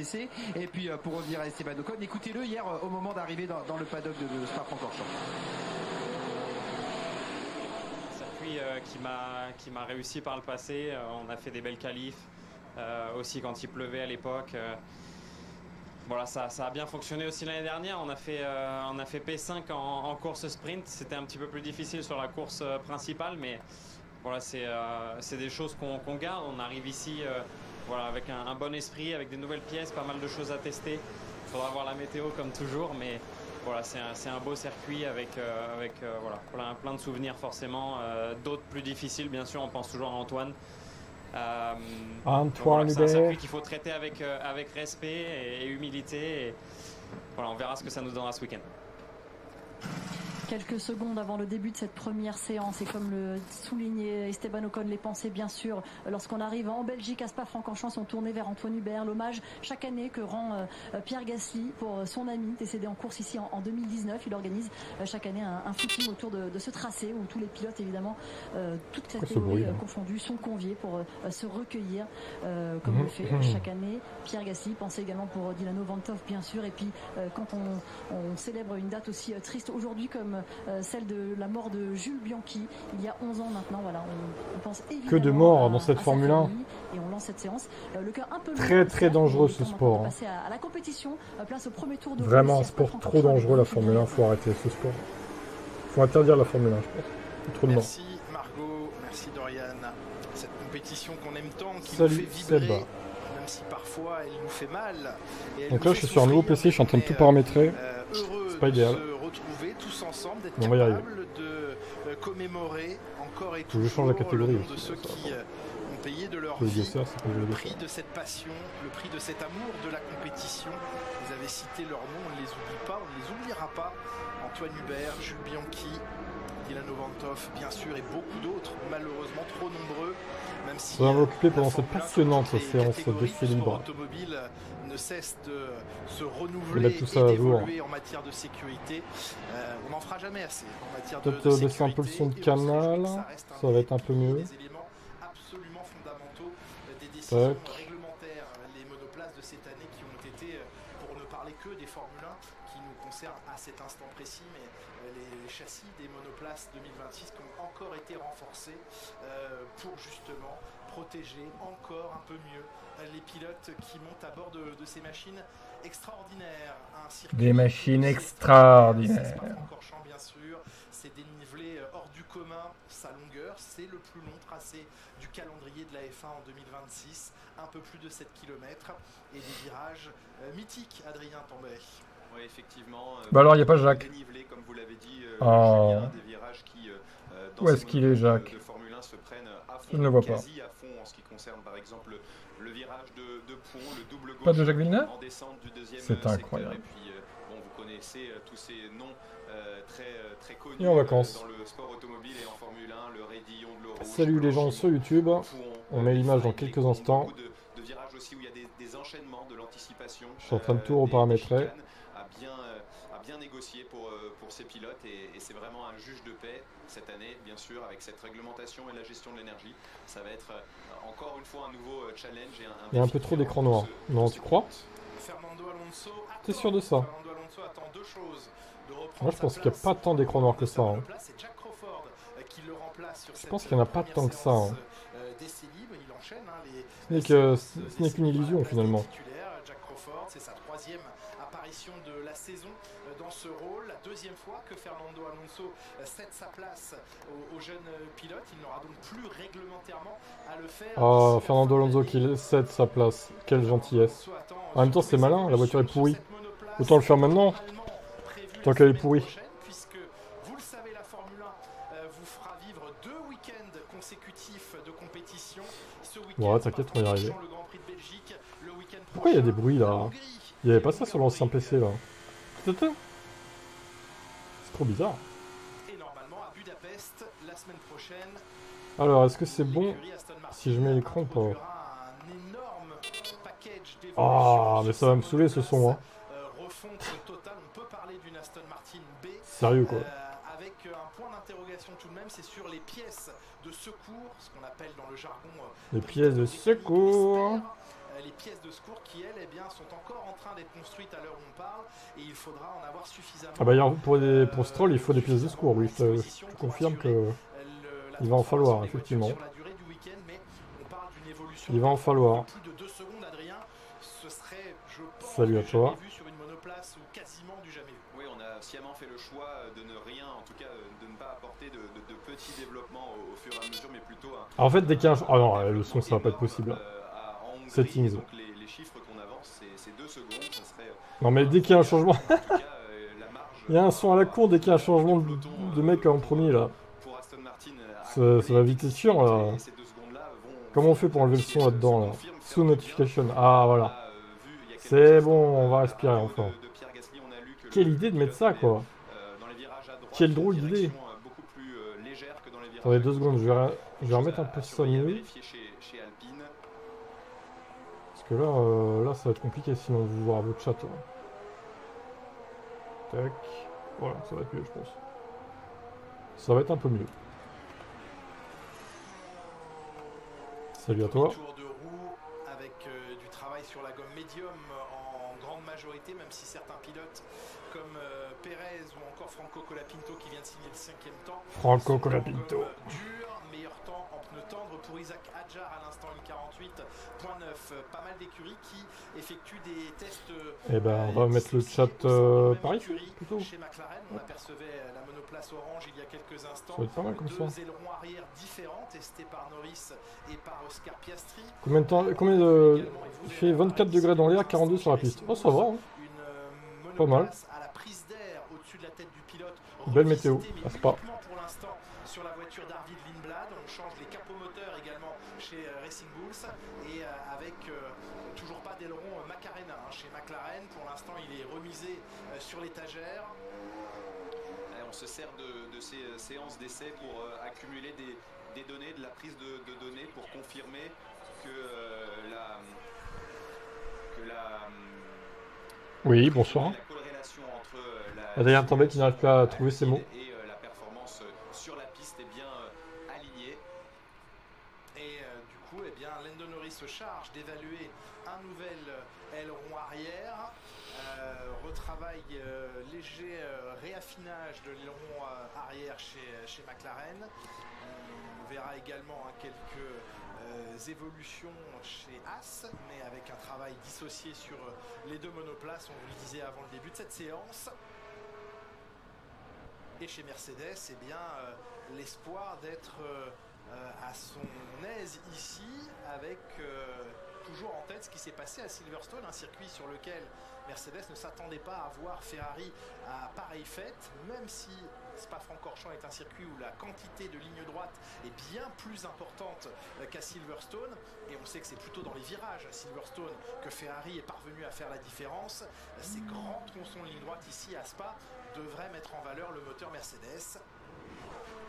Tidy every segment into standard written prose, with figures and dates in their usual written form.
WTCC. Et puis pour revenir à Esteban Ocon, écoutez-le hier au moment d'arriver dans le paddock de Spa-Francorchamps. Circuit qui m'a réussi par le passé. On a fait des belles qualifs, aussi quand il pleuvait à l'époque. Voilà, ça a bien fonctionné aussi l'année dernière. On a fait P5 en course sprint. C'était un petit peu plus difficile sur la course principale, mais voilà, c'est des choses qu'on garde. On arrive ici voilà, avec un bon esprit, avec des nouvelles pièces, pas mal de choses à tester. Il faudra voir la météo comme toujours, mais voilà, c'est un beau circuit avec voilà, plein de souvenirs forcément. D'autres plus difficiles, bien sûr, on pense toujours à Antoine. Antoine Hubert. C'est un circuit Hubert. qu'il faut traiter avec respect et humilité. Et voilà, on verra ce que ça nous donnera ce week-end. Quelques secondes avant le début de cette première séance, et comme le soulignait Esteban Ocon, les pensées bien sûr lorsqu'on arrive en Belgique à Spa-Francorchamps sont tournées vers Antoine Hubert, l'hommage chaque année que rend Pierre Gasly pour son ami décédé en course ici en 2019. Il organise chaque année un footing autour de ce tracé où tous les pilotes évidemment, toutes catégories confondues, sont conviés pour se recueillir comme le fait chaque année Pierre Gasly. Pensez également pour Dilano Vanthof bien sûr, et puis quand on célèbre une date aussi triste aujourd'hui comme celle de la mort de Jules Bianchi il y a 11 ans maintenant. Voilà, on pense évidemment que de morts dans cette Formule 1. Et on lance cette séance. Le cœur un peu très très dangereux ce sport. Passer à la compétition, place au premier tour de vraiment un sport trop dangereux la Formule 1. Faut arrêter ce sport. Faut interdire la Formule 1, je pense. Trop de morts. Merci Margot, merci Dorian. Cette compétition qu'on aime tant, qui Salut, nous fait vibrer, Seb. même si parfois elle nous fait mal. Donc là je suis sur un nouveau PC, je suis en train de tout paramétrer. C'est pas idéal. Retrouver tous ensemble, d'être on va y arriver. capables de commémorer encore et je change la catégorie le nom de aussi, ceux ça, qui ont payé de leur le vie dessert, le prix de cette passion, le prix de cet amour de la compétition. Vous avez cité leurs noms, on ne les oublie pas, on ne les oubliera pas. Antoine Hubert, Jules Bianchi, Dilano Vanthof, bien sûr, et beaucoup d'autres, malheureusement trop nombreux. Même si on va m'occuper pendant cette passionnante séance d'essai libre. Automobile ne cesse de se renouveler tout ça et à jour. d'évoluer en matière de sécurité. On n'en fera jamais assez en matière de peut-être sécurité. baisser un peu le son de canal, ça va être un peu mieux. Des éléments absolument fondamentaux des décisions réglementaires, les monoplaces de cette année qui ont été, pour ne parler que des Formule 1 qui nous concernent à cet instant précis, mais les châssis des monoplaces 2026 qui ont encore été renforcés pour justement protéger encore un peu mieux les pilotes qui montent à bord de ces machines extraordinaires. Des machines extraordinaires. Bien sûr, c'est dénivelé hors du commun, sa longueur, c'est le plus long tracé du calendrier de la F1 en 2026, un peu plus de 7 km et des virages mythiques, Adrien Tambay. Oui, effectivement. Bah alors, il n'y a pas Jacques. Dénivelé, comme vous l'avez dit, Julien, des virages qui, où est-ce qu'il est, Jacques? De Formule 1 se prennent à fond, je ne le vois pas. quasi à fond en ce qui concerne par exemple le virage de pont, le double gauche pas de Jacques Villeneuve en descente du deuxième c'est incroyable. Et puis, bon, vous connaissez tous ces noms très connus et en vacances. dans le sport automobile et en Formule 1, le Raidillon, de l'Euro. Salut les gens sur YouTube. On met l'image dans quelques instants. De virages aussi où il y a des enchaînements, de l'anticipation. Je suis en train de tout reparamétrer. À bien négocier pour ces pilotes et c'est vraiment un juge de paix cette année, bien sûr, avec cette réglementation et la gestion de l'énergie. Ça va être encore une fois un nouveau challenge et un il y a un peu trop d'écran noir. Non, tu crois? T'es sûr de ça? Moi je pense qu'il n'y a pas tant d'écran noir que ça. Hein. Je pense qu'il n'y en a pas tant que ça. Hein. Ce n'est qu'une illusion finalement. C'est sa troisième apparition de la saison dans ce rôle, la deuxième fois que Fernando Alonso cède sa place aux jeunes pilotes. Il n'aura donc plus réglementairement à le faire. Oh, Fernando Alonso qui cède sa place, quelle gentillesse. En même temps c'est malin, la voiture est pourrie. Autant le faire maintenant, tant qu'elle est pourrie. Puisque vous le savez, la Formule 1 vous fera vivre 2 week-ends consécutifs de compétition. Ce week-end, ouais, t'inquiète, on va y arriver. le Grand Prix de Belgique, le week-end pourquoi il y a des bruits là? Il n'y avait pas ça sur l'ancien PC là. C'est trop bizarre. Et normalement à Budapest la semaine prochaine. Alors, est-ce que c'est bon si je mets l'écran ou pas? Ah, mais ça va me saouler ce son. Hein. Sérieux quoi. Avec un point d'interrogation tout de même, c'est sur les pièces de secours, ce qu'on appelle dans le jargon les pièces de secours. les pièces de secours qui, elles, eh bien, sont encore en train d'être construites à l'heure où on parle, et il faudra en avoir suffisamment. Ah bah pour Stroll, il faut des pièces de secours, oui, je te confirme que il va en falloir, effectivement. Il va en falloir. Salut à toi. Oui, on a sciemment fait le choix de ne rien, en tout cas de ne pas apporter de petits développements au fur et à mesure, mais plutôt en fait, dès qu'il y a un... Ah non, le son, ça va pas être possible. Settings. Donc les chiffres qu'on avance, c'est 2 secondes, ça serait... Non mais dès qu'il y a un changement... Il y a un son à la con dès qu'il y a un changement de mec en premier, là. Ça va vite être chiant, là. Comment on fait pour enlever le son là-dedans, là? Sous notification. Ah, voilà. C'est bon, on va respirer enfin. Quelle idée de mettre ça, quoi. Quelle drôle d'idée. Attendez 2 secondes, je vais remettre un peu ça mieux. Parce que là, ça va être compliqué sinon de vous voir votre chat. Là. Tac. Voilà, ça va être mieux, je pense. Ça va être un peu mieux. Salut à toi. Tour de roue avec du travail sur la gomme médium en grande majorité, même si certains pilotes comme Pérez ou encore Franco Colapinto qui vient de signer le 5e temps. Franco Colapinto. Dur, meilleur temps en pneu tendre pour Isaac Hadjar à l'instant 1:48.9. Pas mal d'écuries qui effectuent des tests. Eh ben, on va mettre le chat par ici plutôt. Chez McLaren, on apercevait la monoplace orange il y a quelques instants. Ça va être pas mal comme ça. 2 ailerons arrière différents testés par Norris et par Oscar Piastri. Combien de... Il fait 24 degrés dans l'air, 42 sur la piste. Oh, ça va, hein. Pas mal. À la prise d'air au-dessus de la tête du pilote. Belle météo, à Spa. Pour l'instant, sur la voiture d'Arvid Lindblad, on change les capots moteurs également chez Racing Bulls et avec toujours pas d'aileron Macarena chez McLaren. Pour l'instant, il est remisé sur l'étagère. On se sert de ces séances d'essai pour accumuler des données, de la prise de données pour confirmer que oui, bonsoir. La corrélation entre Adrien Tambay qui n'arrive pas à trouver ses mots. Et la performance sur la piste est bien alignée. Et du coup, eh bien, Lando Norris se charge d'évaluer un nouvel aileron arrière. Retravail léger réaffinage de l'aileron arrière chez McLaren. On verra également quelques évolutions chez Haas, mais avec un travail dissocié sur les 2 monoplaces, on vous le disait avant le début de cette séance. Et chez Mercedes, eh bien, l'espoir d'être à son aise ici, avec toujours en tête ce qui s'est passé à Silverstone, un circuit sur lequel Mercedes ne s'attendait pas à voir Ferrari à pareille fête, même si Spa-Francorchamps est un circuit où la quantité de lignes droites est bien plus importante qu'à Silverstone, et on sait que c'est plutôt dans les virages à Silverstone que Ferrari est parvenu à faire la différence. Ces grands tronçons de ligne droite ici à Spa devraient mettre en valeur le moteur Mercedes.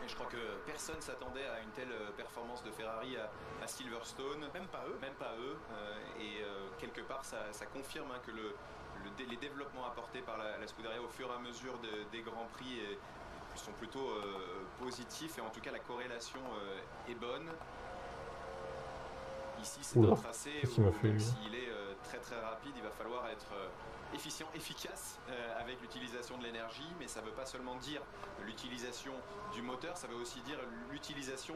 Et je crois que personne s'attendait à une telle performance de Ferrari à Silverstone. Même pas eux. Même pas eux. Et quelque part, ça confirme que les développements apportés par la Scuderia au fur et à mesure des Grands Prix sont plutôt positifs. Et en tout cas, la corrélation est bonne. Ici, c'est un tracé où, même s'il est très très rapide, il va falloir être efficient, efficace avec l'utilisation de l'énergie, mais ça ne veut pas seulement dire l'utilisation du moteur, ça veut aussi dire l'utilisation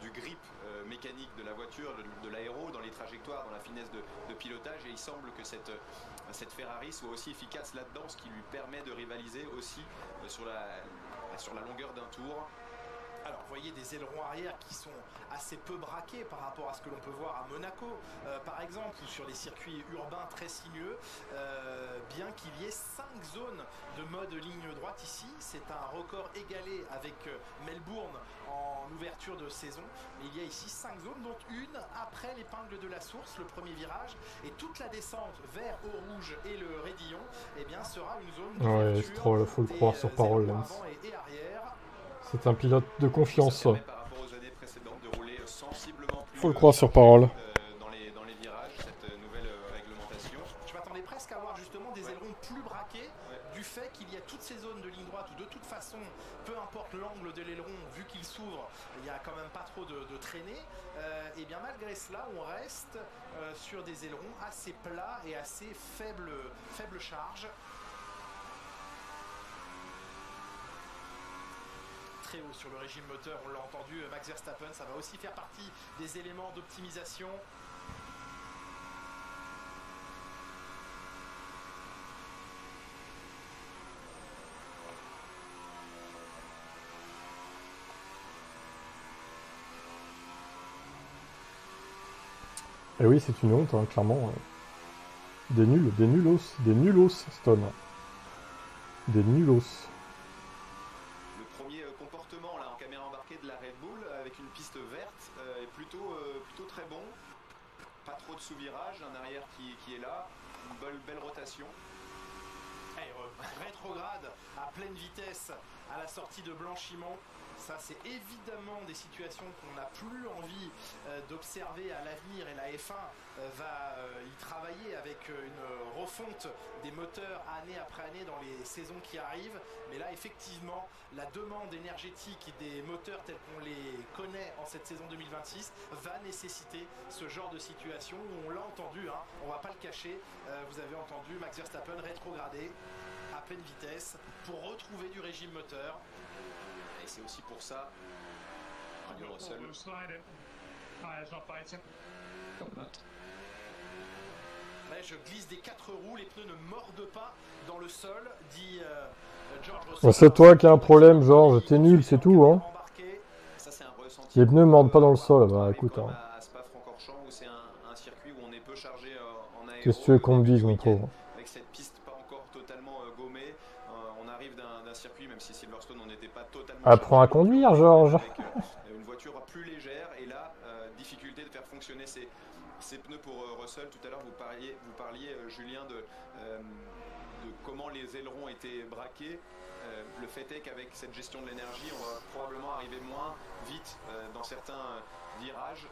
du grip mécanique de la voiture, de l'aéro, dans les trajectoires, dans la finesse de pilotage, et il semble que cette Ferrari soit aussi efficace là-dedans, ce qui lui permet de rivaliser aussi sur la longueur d'un tour. Alors, vous voyez des ailerons arrière qui sont assez peu braqués par rapport à ce que l'on peut voir à Monaco, par exemple, ou sur les circuits urbains très sinueux, bien qu'il y ait 5 zones de mode ligne droite ici. C'est un record égalé avec Melbourne en ouverture de saison. Mais il y a ici 5 zones, dont une après l'épingle de la source, le premier virage, et toute la descente vers Eau-Rouge et le Raidillon, eh bien, sera une zone d'ouverture. Ouais, Stroll, faut le croire sur parole, Lance. Avant et arrière. C'est un pilote de confiance. Faut le croire sur parole. Dans les virages, cette nouvelle réglementation. Je m'attendais presque avoir justement des ailerons plus braqués du fait qu'il y a toutes ces zones de ligne droite où de toute façon, peu importe l'angle de l'aileron, vu qu'il s'ouvre, il n'y a quand même pas trop de traînée. Et bien malgré cela, on reste sur des ailerons assez plats et assez faible charge. Très haut sur le régime moteur, on l'a entendu, Max Verstappen, ça va aussi faire partie des éléments d'optimisation. Et oui, c'est une honte, hein, clairement. Des nuls, des nulos, Stone. Des nulos. Le premier comportement là en caméra embarquée de la Red Bull avec une piste verte est plutôt très bon. Pas trop de sous-virage, un arrière qui est là, une belle rotation. Rétrograde à pleine vitesse à la sortie de Blanchimont. Ça, c'est évidemment des situations qu'on n'a plus envie d'observer à l'avenir, et la F1 va y travailler avec une refonte des moteurs année après année dans les saisons qui arrivent. Mais là, effectivement, la demande énergétique des moteurs tels qu'on les connaît en cette saison 2026 va nécessiter ce genre de situation où on l'a entendu, hein, on ne va pas le cacher, vous avez entendu Max Verstappen rétrograder à pleine vitesse pour retrouver du régime moteur. Et c'est aussi pour ça, Radio Russell. Je glisse des 4 roues, les pneus ne mordent pas dans le sol, dit George Russell. Ouais, c'est toi qui as un problème, George, t'es nul, c'est tout, hein. Ça, c'est un ressenti. Les pneus mordent pas dans le sol, bah écoute. Hein. À Spa-Francorchamps, où c'est un circuit où on est peu chargé en aéro. Qu'est-ce que tu veux qu'on me dise, mon pauvre? Avec cette piste pas encore totalement gommée, on arrive d'un circuit, même si Silverstone on n'était pas totalement. Apprends à conduire, George. Avec une voiture plus légère, et là, difficulté de faire fonctionner ces pneus pour Russell. Tout à l'heure, vous parliez Julien, de comment les ailerons étaient braqués. Le fait est qu'avec cette gestion de l'énergie, on va probablement arriver moins vite dans certains virages.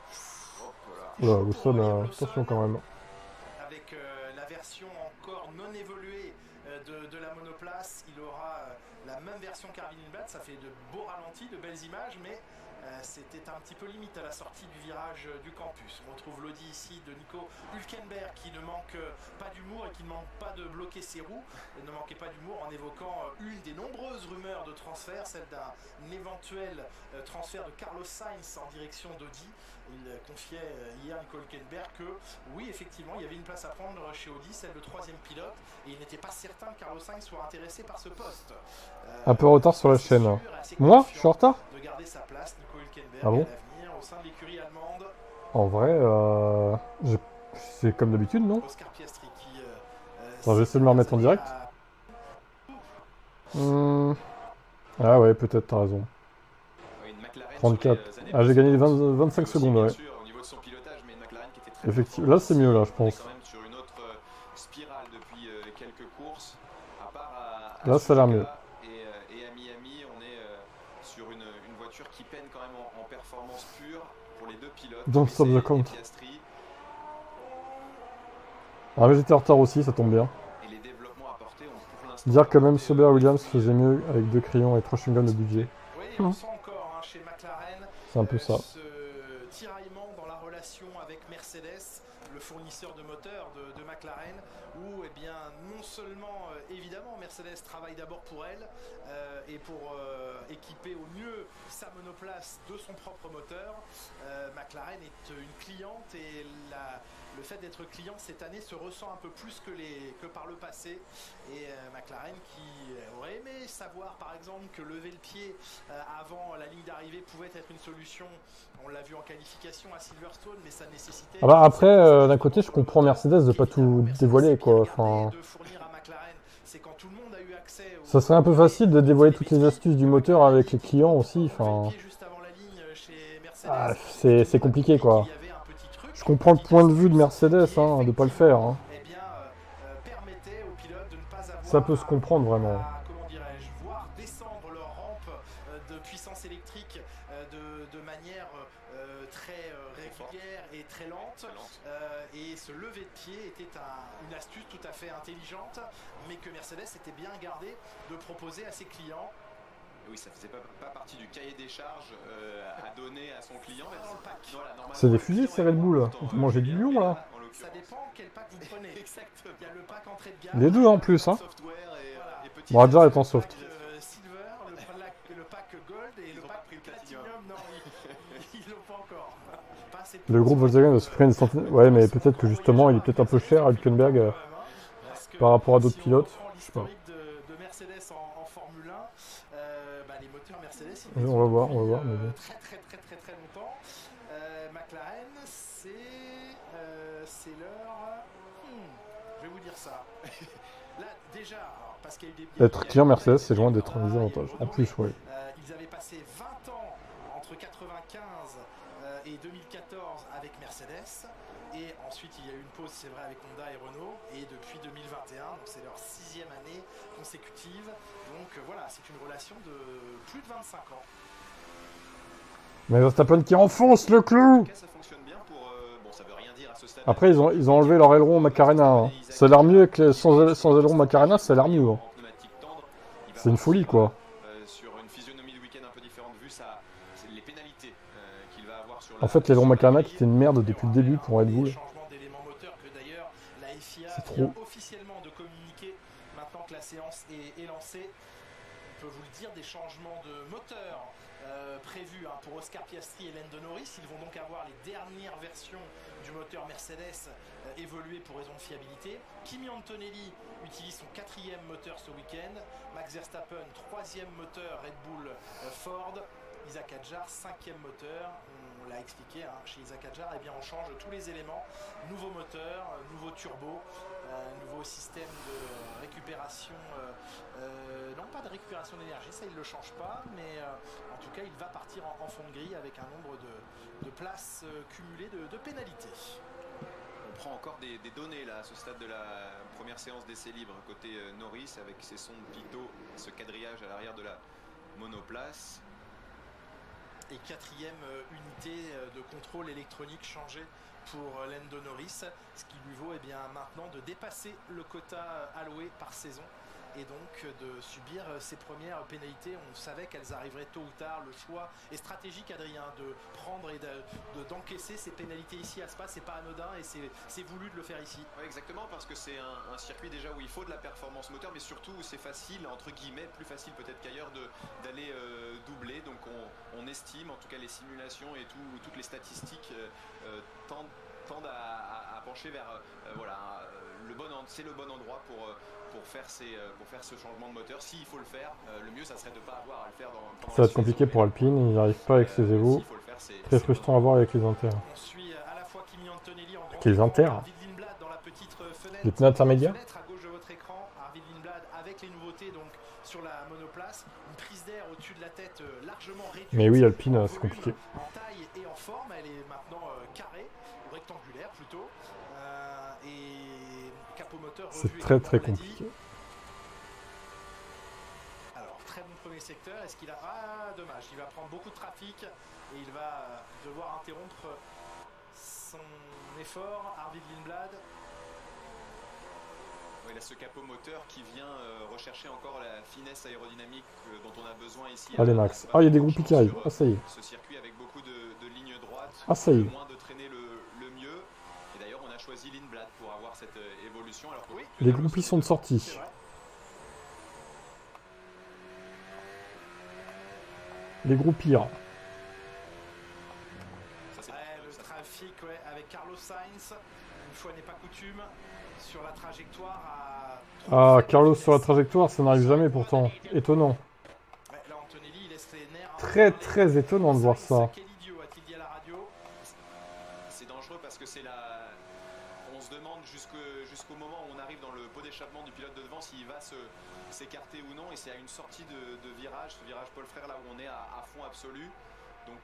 Hop, voilà. Oula, Wilson, attention quand même. Avec la version encore non évoluée de la monoplace, il aura la même version Carvin Blatt. Ça fait de beaux ralentis, de belles images, mais c'était un petit peu limite à la sortie du virage du campus. On retrouve l'Audi ici de Nico Hülkenberg qui ne manque pas d'humour et qui ne manque pas de bloquer ses roues. Il ne manquait pas d'humour en évoquant une des nombreuses rumeurs de transfert, celle d'un éventuel transfert de Carlos Sainz en direction d'Audi. Il confiait hier Nico Hülkenberg que oui, effectivement, il y avait une place à prendre chez Audi, celle de 3e pilote, et il n'était pas certain que Carlos Sainz soit intéressé par ce poste. Un peu en retard sur la chaîne. Moi, je suis en retard? De garder sa place, Nico Hülkenberg, ah bon? à l'avenir au sein de l'écurie allemande. En vrai, c'est comme d'habitude, non? Oscar Piastri qui attends, j'essaie de me remettre en direct. Ah ouais, peut-être, t'as raison. 34. Ah, j'ai gagné 25 secondes, ouais. Effectivement, là c'est mieux, là, je pense. Là, ça a l'air mieux. Et à Miami, on est sur une voiture qui peine quand même en performance pure pour les deux pilotes. Don't stop the count. Ah, mais j'étais en retard aussi, ça tombe bien. Dire que même Sauber Williams faisait mieux avec 2 crayons et 3 chewing-gums de budget. Oui, on sent encore hein, chez McLaren c'est un peu ça. Ce tiraillement dans la relation avec Mercedes, le fournisseur de moteurs de McLaren, où eh bien, non seulement évidemment Mercedes travaille d'abord pour elle et pour équiper au mieux sa monoplace de son propre moteur. McLaren est une cliente et le fait d'être client cette année se ressent un peu plus que par le passé. Et McLaren qui aurait aimé savoir par exemple que lever le pied avant la ligne d'arrivée pouvait être une solution. On l'a vu en qualification à Silverstone, mais ça nécessitait... Ah bah après, d'un côté, je comprends Mercedes de pas tout dévoiler, quoi. Enfin... Ça serait un peu facile de dévoiler toutes les astuces du moteur avec les clients aussi, enfin... Ah, c'est compliqué, quoi. Je comprends le point de vue de Mercedes, hein, de pas le faire. Hein. Ça peut se comprendre, vraiment. Comment dirais-je, voir descendre leur rampe de puissance électrique de manière très régulière et très lente. Et ce lever de pied était une astuce tout à fait intelligente, mais que Mercedes s'était bien gardé de proposer à ses clients. Oui, ça faisait pas partie du cahier des charges à donner à son client. C'est des fusils, ces Red Bull. Vous mangez du lion, là. Ça dépend quel pack vous prenez. Exactement. Il y a le pack entrée de gamme. Les deux en plus, hein. Bon, Hadjar est en soft. Silver, le pack Gold et le pack Platinum. Non, ils l'ont pas encore. Le groupe Volkswagen a supprimé des centaines. Ouais, mais peut-être que justement, il est peut-être un peu cher à Hülkenberg par rapport à d'autres pilotes. Je sais pas. De Mercedes en Formule 1, les moteurs Mercedes, on va voir, mais bon. très longtemps. McLaren, c'est leur. Je vais vous dire ça. Là, déjà, parce qu'il y a eu des. Être client Mercedes, c'est loin d'être un désavantage. En plus, ouais. Ils avaient passé 20 ans entre 95 et 2014 avec Mercedes. Et ensuite, il y a eu une pause, c'est vrai, avec Honda et Renault. Et depuis 2021, donc c'est leur 6e année consécutive. Donc voilà, c'est une relation de plus de 25 ans. Mais Verstappen qui enfonce le clou. Après, ils ont enlevé leur aileron au Macarena. Hein. Ça a l'air mieux que sans aileron Macarena, ça a l'air mieux. Hein. C'est une folie, quoi. En fait, l'aileron Macarena qui était une merde depuis le début pour Red Bull. C'est trop. Officiellement de communiquer maintenant que la séance est lancée. On peut vous le dire, des changements de moteur prévus pour Oscar Piastri et Lando Norris. Ils vont donc avoir les dernières versions du moteur Mercedes évoluées pour raison de fiabilité. Kimi Antonelli utilise son 4e moteur ce week-end. Max Verstappen, 3e moteur Red Bull Ford. Isaac Hadjar, 5e moteur. On l'a expliqué chez Isaac Hadjar, eh bien on change tous les éléments. Nouveau moteur, nouveau turbo, nouveau système de récupération. Non, pas de récupération d'énergie, ça il ne le change pas, mais en tout cas il va partir en fond de grille avec un nombre de places cumulées de pénalités. On prend encore des données là à ce stade de la première séance d'essai libre côté Norris avec ses sons de pitot, ce quadrillage à l'arrière de la monoplace. Et 4e unité de contrôle électronique changée pour Lando Norris, ce qui lui vaut maintenant de dépasser le quota alloué par saison et donc de subir ses premières pénalités. On savait qu'elles arriveraient tôt ou tard. Le choix est stratégique, Adrien, de prendre et d'encaisser ces pénalités ici à Spa. C'est pas anodin et c'est voulu de le faire ici. Oui, exactement, parce que c'est un circuit déjà où il faut de la performance moteur, mais surtout où c'est facile, entre guillemets, plus facile peut-être qu'ailleurs d'aller doubler. Donc on estime, en tout cas les simulations et toutes les statistiques tendent à pencher vers c'est le bon endroit pour faire ce changement de moteur. S'il faut le faire, le mieux ça serait de ne pas avoir à le faire pendant ça va être compliqué pour Alpine, ils n'arrivent pas avec ses Evo. Très frustrant à voir avec les Inter. On suit à la fois Kimi Antonelli en avec les Inter. dans la petite fenêtre, les pneus intermédiaires à gauche de votre écran, Arvid Lindblad avec les nouveautés donc sur la monoplace, une prise d'air au-dessus de la tête largement réduite. Mais oui, Alpine, c'est compliqué. En taille et en forme, elle est maintenant carrée, ou rectangulaire plutôt. Et capot moteur c'est très compliqué. Alors, très bon premier secteur. Est-ce qu'il a... Ah, dommage. Il va prendre beaucoup de trafic et il va devoir interrompre son effort. Arvid Lindblad. Oui, là, ce capot moteur qui vient rechercher encore la finesse aérodynamique dont on a besoin ici. Allez, Max. Ah, il y a des groupies qui arrivent. Ah, ça y est. Ce circuit avec beaucoup de lignes droites. Ah, ça y est. Moins de traîner le mieux. Et d'ailleurs, on a choisi Lindblad pour avoir cette évolution. Alors que les groupies sont de sortie. Les groupires. Le trafic avec Carlos Sainz, une fois n'est pas coutume, sur la trajectoire à... Ah, Carlos sur la trajectoire, ça n'arrive jamais pourtant. Étonnant. Là, Antonelli, il laisse les nerfs très étonnant de voir ça. C'est dangereux parce que on se demande jusqu'au moment où on arrive dans le pot d'échappement du pilote de devant s'il va s'écarter ou non, et c'est à une sortie de virage, ce virage Paul Frère là où on est à fond absolu. Donc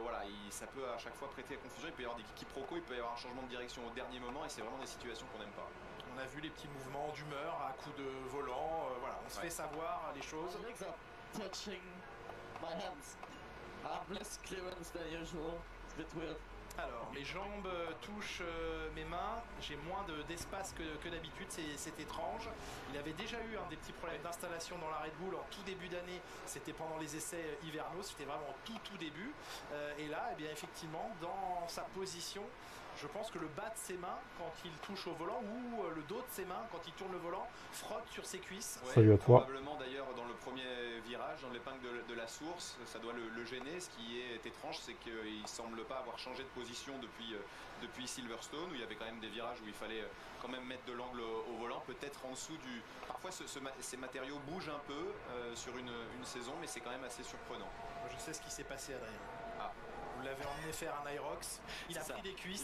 voilà, ça peut à chaque fois prêter à confusion, il peut y avoir des quiproquos, il peut y avoir un changement de direction au dernier moment, et c'est vraiment des situations qu'on n'aime pas. On a vu les petits mouvements d'humeur à coups de volant, voilà, on se fait savoir les choses. less clearance than usual. It's a bit weird. Alors, mes jambes touchent mes mains, j'ai moins d'espace que d'habitude, c'est étrange. Il avait déjà eu des petits problèmes d'installation dans la Red Bull en tout début d'année, c'était pendant les essais hivernaux, c'était vraiment tout début. Et là, eh bien, effectivement, dans sa position, je pense que le bas de ses mains, quand il touche au volant, ou le dos de ses mains, quand il tourne le volant, frotte sur ses cuisses. Ouais, salut à toi. Probablement d'ailleurs dans le premier virage, dans l'épingle de la source, ça doit le gêner. Ce qui est étrange, c'est qu'il ne semble pas avoir changé de position depuis Silverstone, où il y avait quand même des virages où il fallait quand même mettre de l'angle au volant, peut-être en dessous du... Parfois ces matériaux bougent un peu sur une saison, mais c'est quand même assez surprenant. Je sais ce qui s'est passé, Adrien. Vous l'avez emmené faire un Irox, il a pris des cuisses,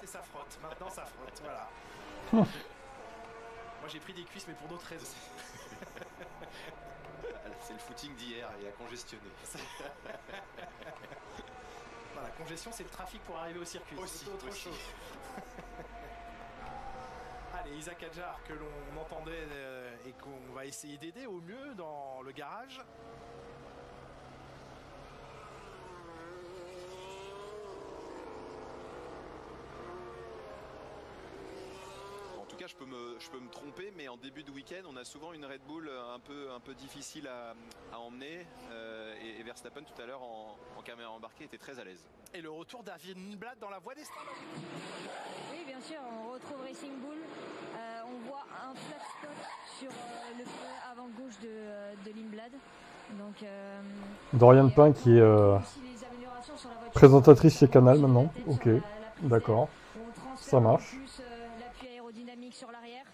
et ça frotte. Maintenant ça frotte, voilà. Moi j'ai pris des cuisses mais pour d'autres raisons. C'est le footing d'hier, il a congestionné. Voilà, congestion c'est le trafic pour arriver au circuit. C'est autre chose. Allez, Isaac Hadjar que l'on entendait et qu'on va essayer d'aider au mieux dans le garage. Je peux me tromper, mais en début de week-end, on a souvent une Red Bull un peu difficile à emmener. Et Verstappen tout à l'heure en caméra embarquée était très à l'aise. Et le retour d'Arvin Blad dans la voie des stands. Oui, bien sûr, on retrouve Racing Bull. On voit un flat spot sur le feu avant-gauche de Lindblad. Donc, Dorian Pain qui est présentatrice chez Canal maintenant. Ok, d'accord. Ça marche. Aérodynamique sur l'arrière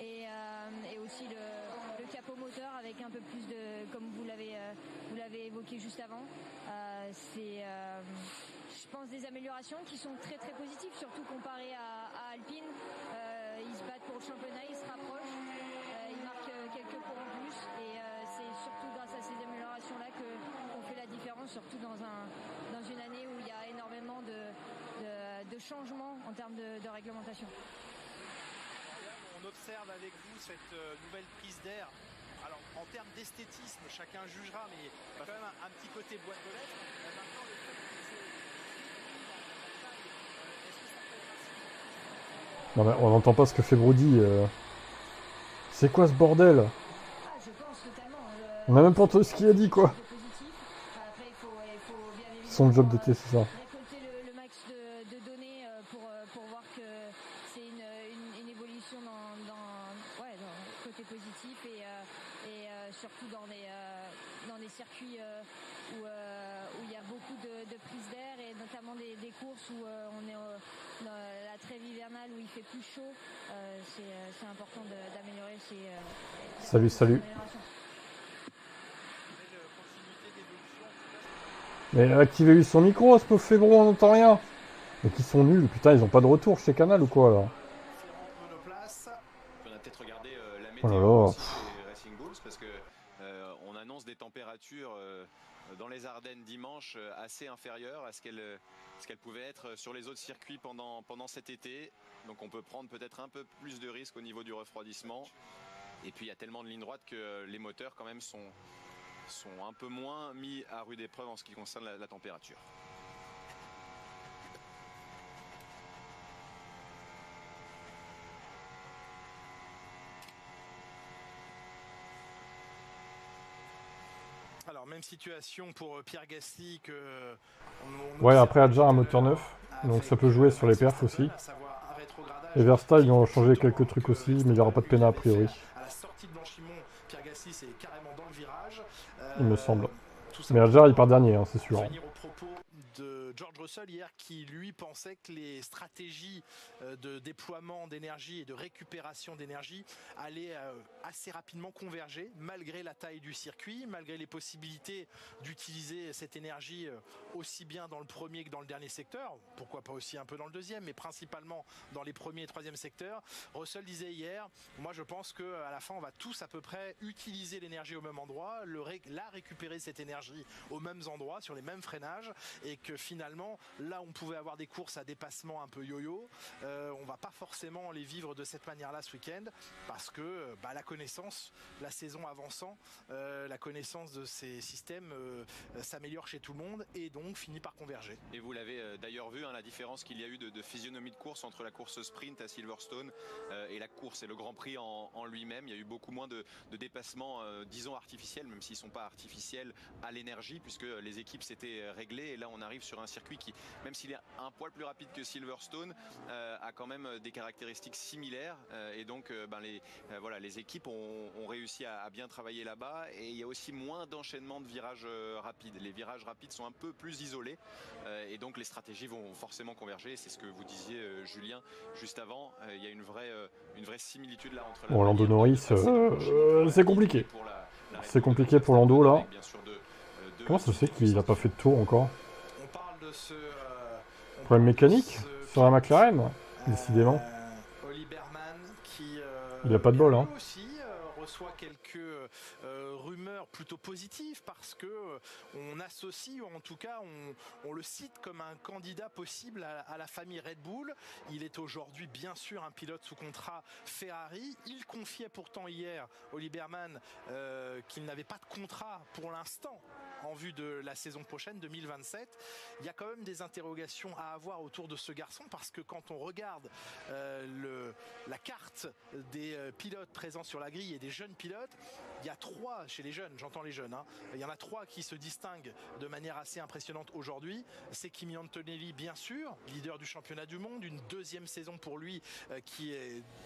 et aussi le capot moteur avec un peu plus de, comme vous l'avez évoqué juste avant, c'est je pense des améliorations qui sont très très positives, surtout comparé à Alpine. Ils se battent pour le championnat, ils se rapprochent, ils marquent quelques points en plus et c'est surtout grâce à ces améliorations là qu'on fait la différence, surtout dans une année où il y a énormément de changements en termes de réglementation. On observe avec vous cette nouvelle prise d'air. Alors en termes d'esthétisme, chacun jugera, mais il y a quand même un petit côté boîte de lettres. Maintenant, le fait que non, mais on n'entend pas ce que fait Brody. C'est quoi ce bordel? On a même pas entendu ce qu'il a dit, quoi. Son job d'été, c'est ça. Le max de données pour voir que c'est une évolution dans le côté positif et surtout dans des circuits où il y a beaucoup de prises d'air et notamment des courses où on est dans la trêve hivernale où il fait plus chaud. C'est important d'améliorer ces Salut. Mais activez-lui son micro, ce pauvre Fébron, on n'entend rien. Mais qui sont nuls, putain, ils ont pas de retour chez Canal ou quoi là? On a peut-être regardé la météo aussi chez Racing Bulls parce que on annonce des températures dans les Ardennes dimanche assez inférieures à ce qu'elles pouvaient être sur les autres circuits pendant cet été. Donc on peut prendre peut-être un peu plus de risques au niveau du refroidissement. Et puis il y a tellement de lignes droites que les moteurs quand même sont un peu moins mis à rude épreuve en ce qui concerne la température. Alors même situation pour Pierre Gasly que ouais, après Hadjar un moteur neuf, donc ça peut jouer sur les perfs aussi. Et Verstappen ils ont changé quelques trucs aussi, mais il n'y aura pas de pénal a priori. À la sortie de Blanchimont, Pierre Gasly c'est carrément dans le virage. Il me semble. Mais Hadjar il part dernier, hein, c'est sûr. De George Russell hier qui lui pensait que les stratégies de déploiement d'énergie et de récupération d'énergie allaient assez rapidement converger malgré la taille du circuit, malgré les possibilités d'utiliser cette énergie aussi bien dans le premier que dans le dernier secteur, pourquoi pas aussi un peu dans le deuxième, mais principalement dans les premiers et troisième secteurs. Russell disait hier, moi je pense qu'à la fin on va tous à peu près utiliser l'énergie au même endroit, la récupérer cette énergie aux mêmes endroits, sur les mêmes freinages, et que finalement normalement, là on pouvait avoir des courses à dépassement un peu yo-yo, on va pas forcément les vivre de cette manière-là ce week-end, parce que la connaissance, la saison avançant, la connaissance de ces systèmes s'améliore chez tout le monde et donc finit par converger. Et vous l'avez d'ailleurs vu, la différence qu'il y a eu de physionomie de course entre la course sprint à Silverstone et la course et le Grand Prix en lui-même. Il y a eu beaucoup moins de dépassements, disons artificiels, même s'ils ne sont pas artificiels à l'énergie, puisque les équipes s'étaient réglées. Et là, on arrive sur un circuit qui, même s'il est un poil plus rapide que Silverstone, a quand même des caractéristiques similaires. Et donc, les équipes ont réussi à bien travailler là-bas. Et il y a aussi moins d'enchaînement de virages rapides. Les virages rapides sont un peu plus isolés. Et donc, les stratégies vont forcément converger. C'est ce que vous disiez, Julien, juste avant. Il y a une vraie similitude là entre... Bon, Lando Norris, c'est compliqué. C'est compliqué pour Lando, là. Comment ça se fait qu'il n'a pas fait de tour encore? On parle de ce... Problème mécanique sur la McLaren, décidément. Oli Berman qui... il n'a pas de bol, hein. Aussi, reçoit quelques rumeurs plutôt positives parce que on associe, ou en tout cas on le cite comme un candidat possible à la famille Red Bull. Il est aujourd'hui bien sûr un pilote sous contrat Ferrari. Il confiait pourtant hier, Oli Berman, qu'il n'avait pas de contrat pour l'instant en vue de la saison prochaine 2027. Il y a quand même des interrogations à avoir autour de ce garçon, parce que quand on regarde la carte des pilotes présents sur la grille et des jeunes pilotes, il y a 3 chez les jeunes, j'entends les jeunes, il y en a 3 qui se distinguent de manière assez impressionnante aujourd'hui. C'est Kimi Antonelli, bien sûr, leader du championnat du monde, une deuxième saison pour lui qui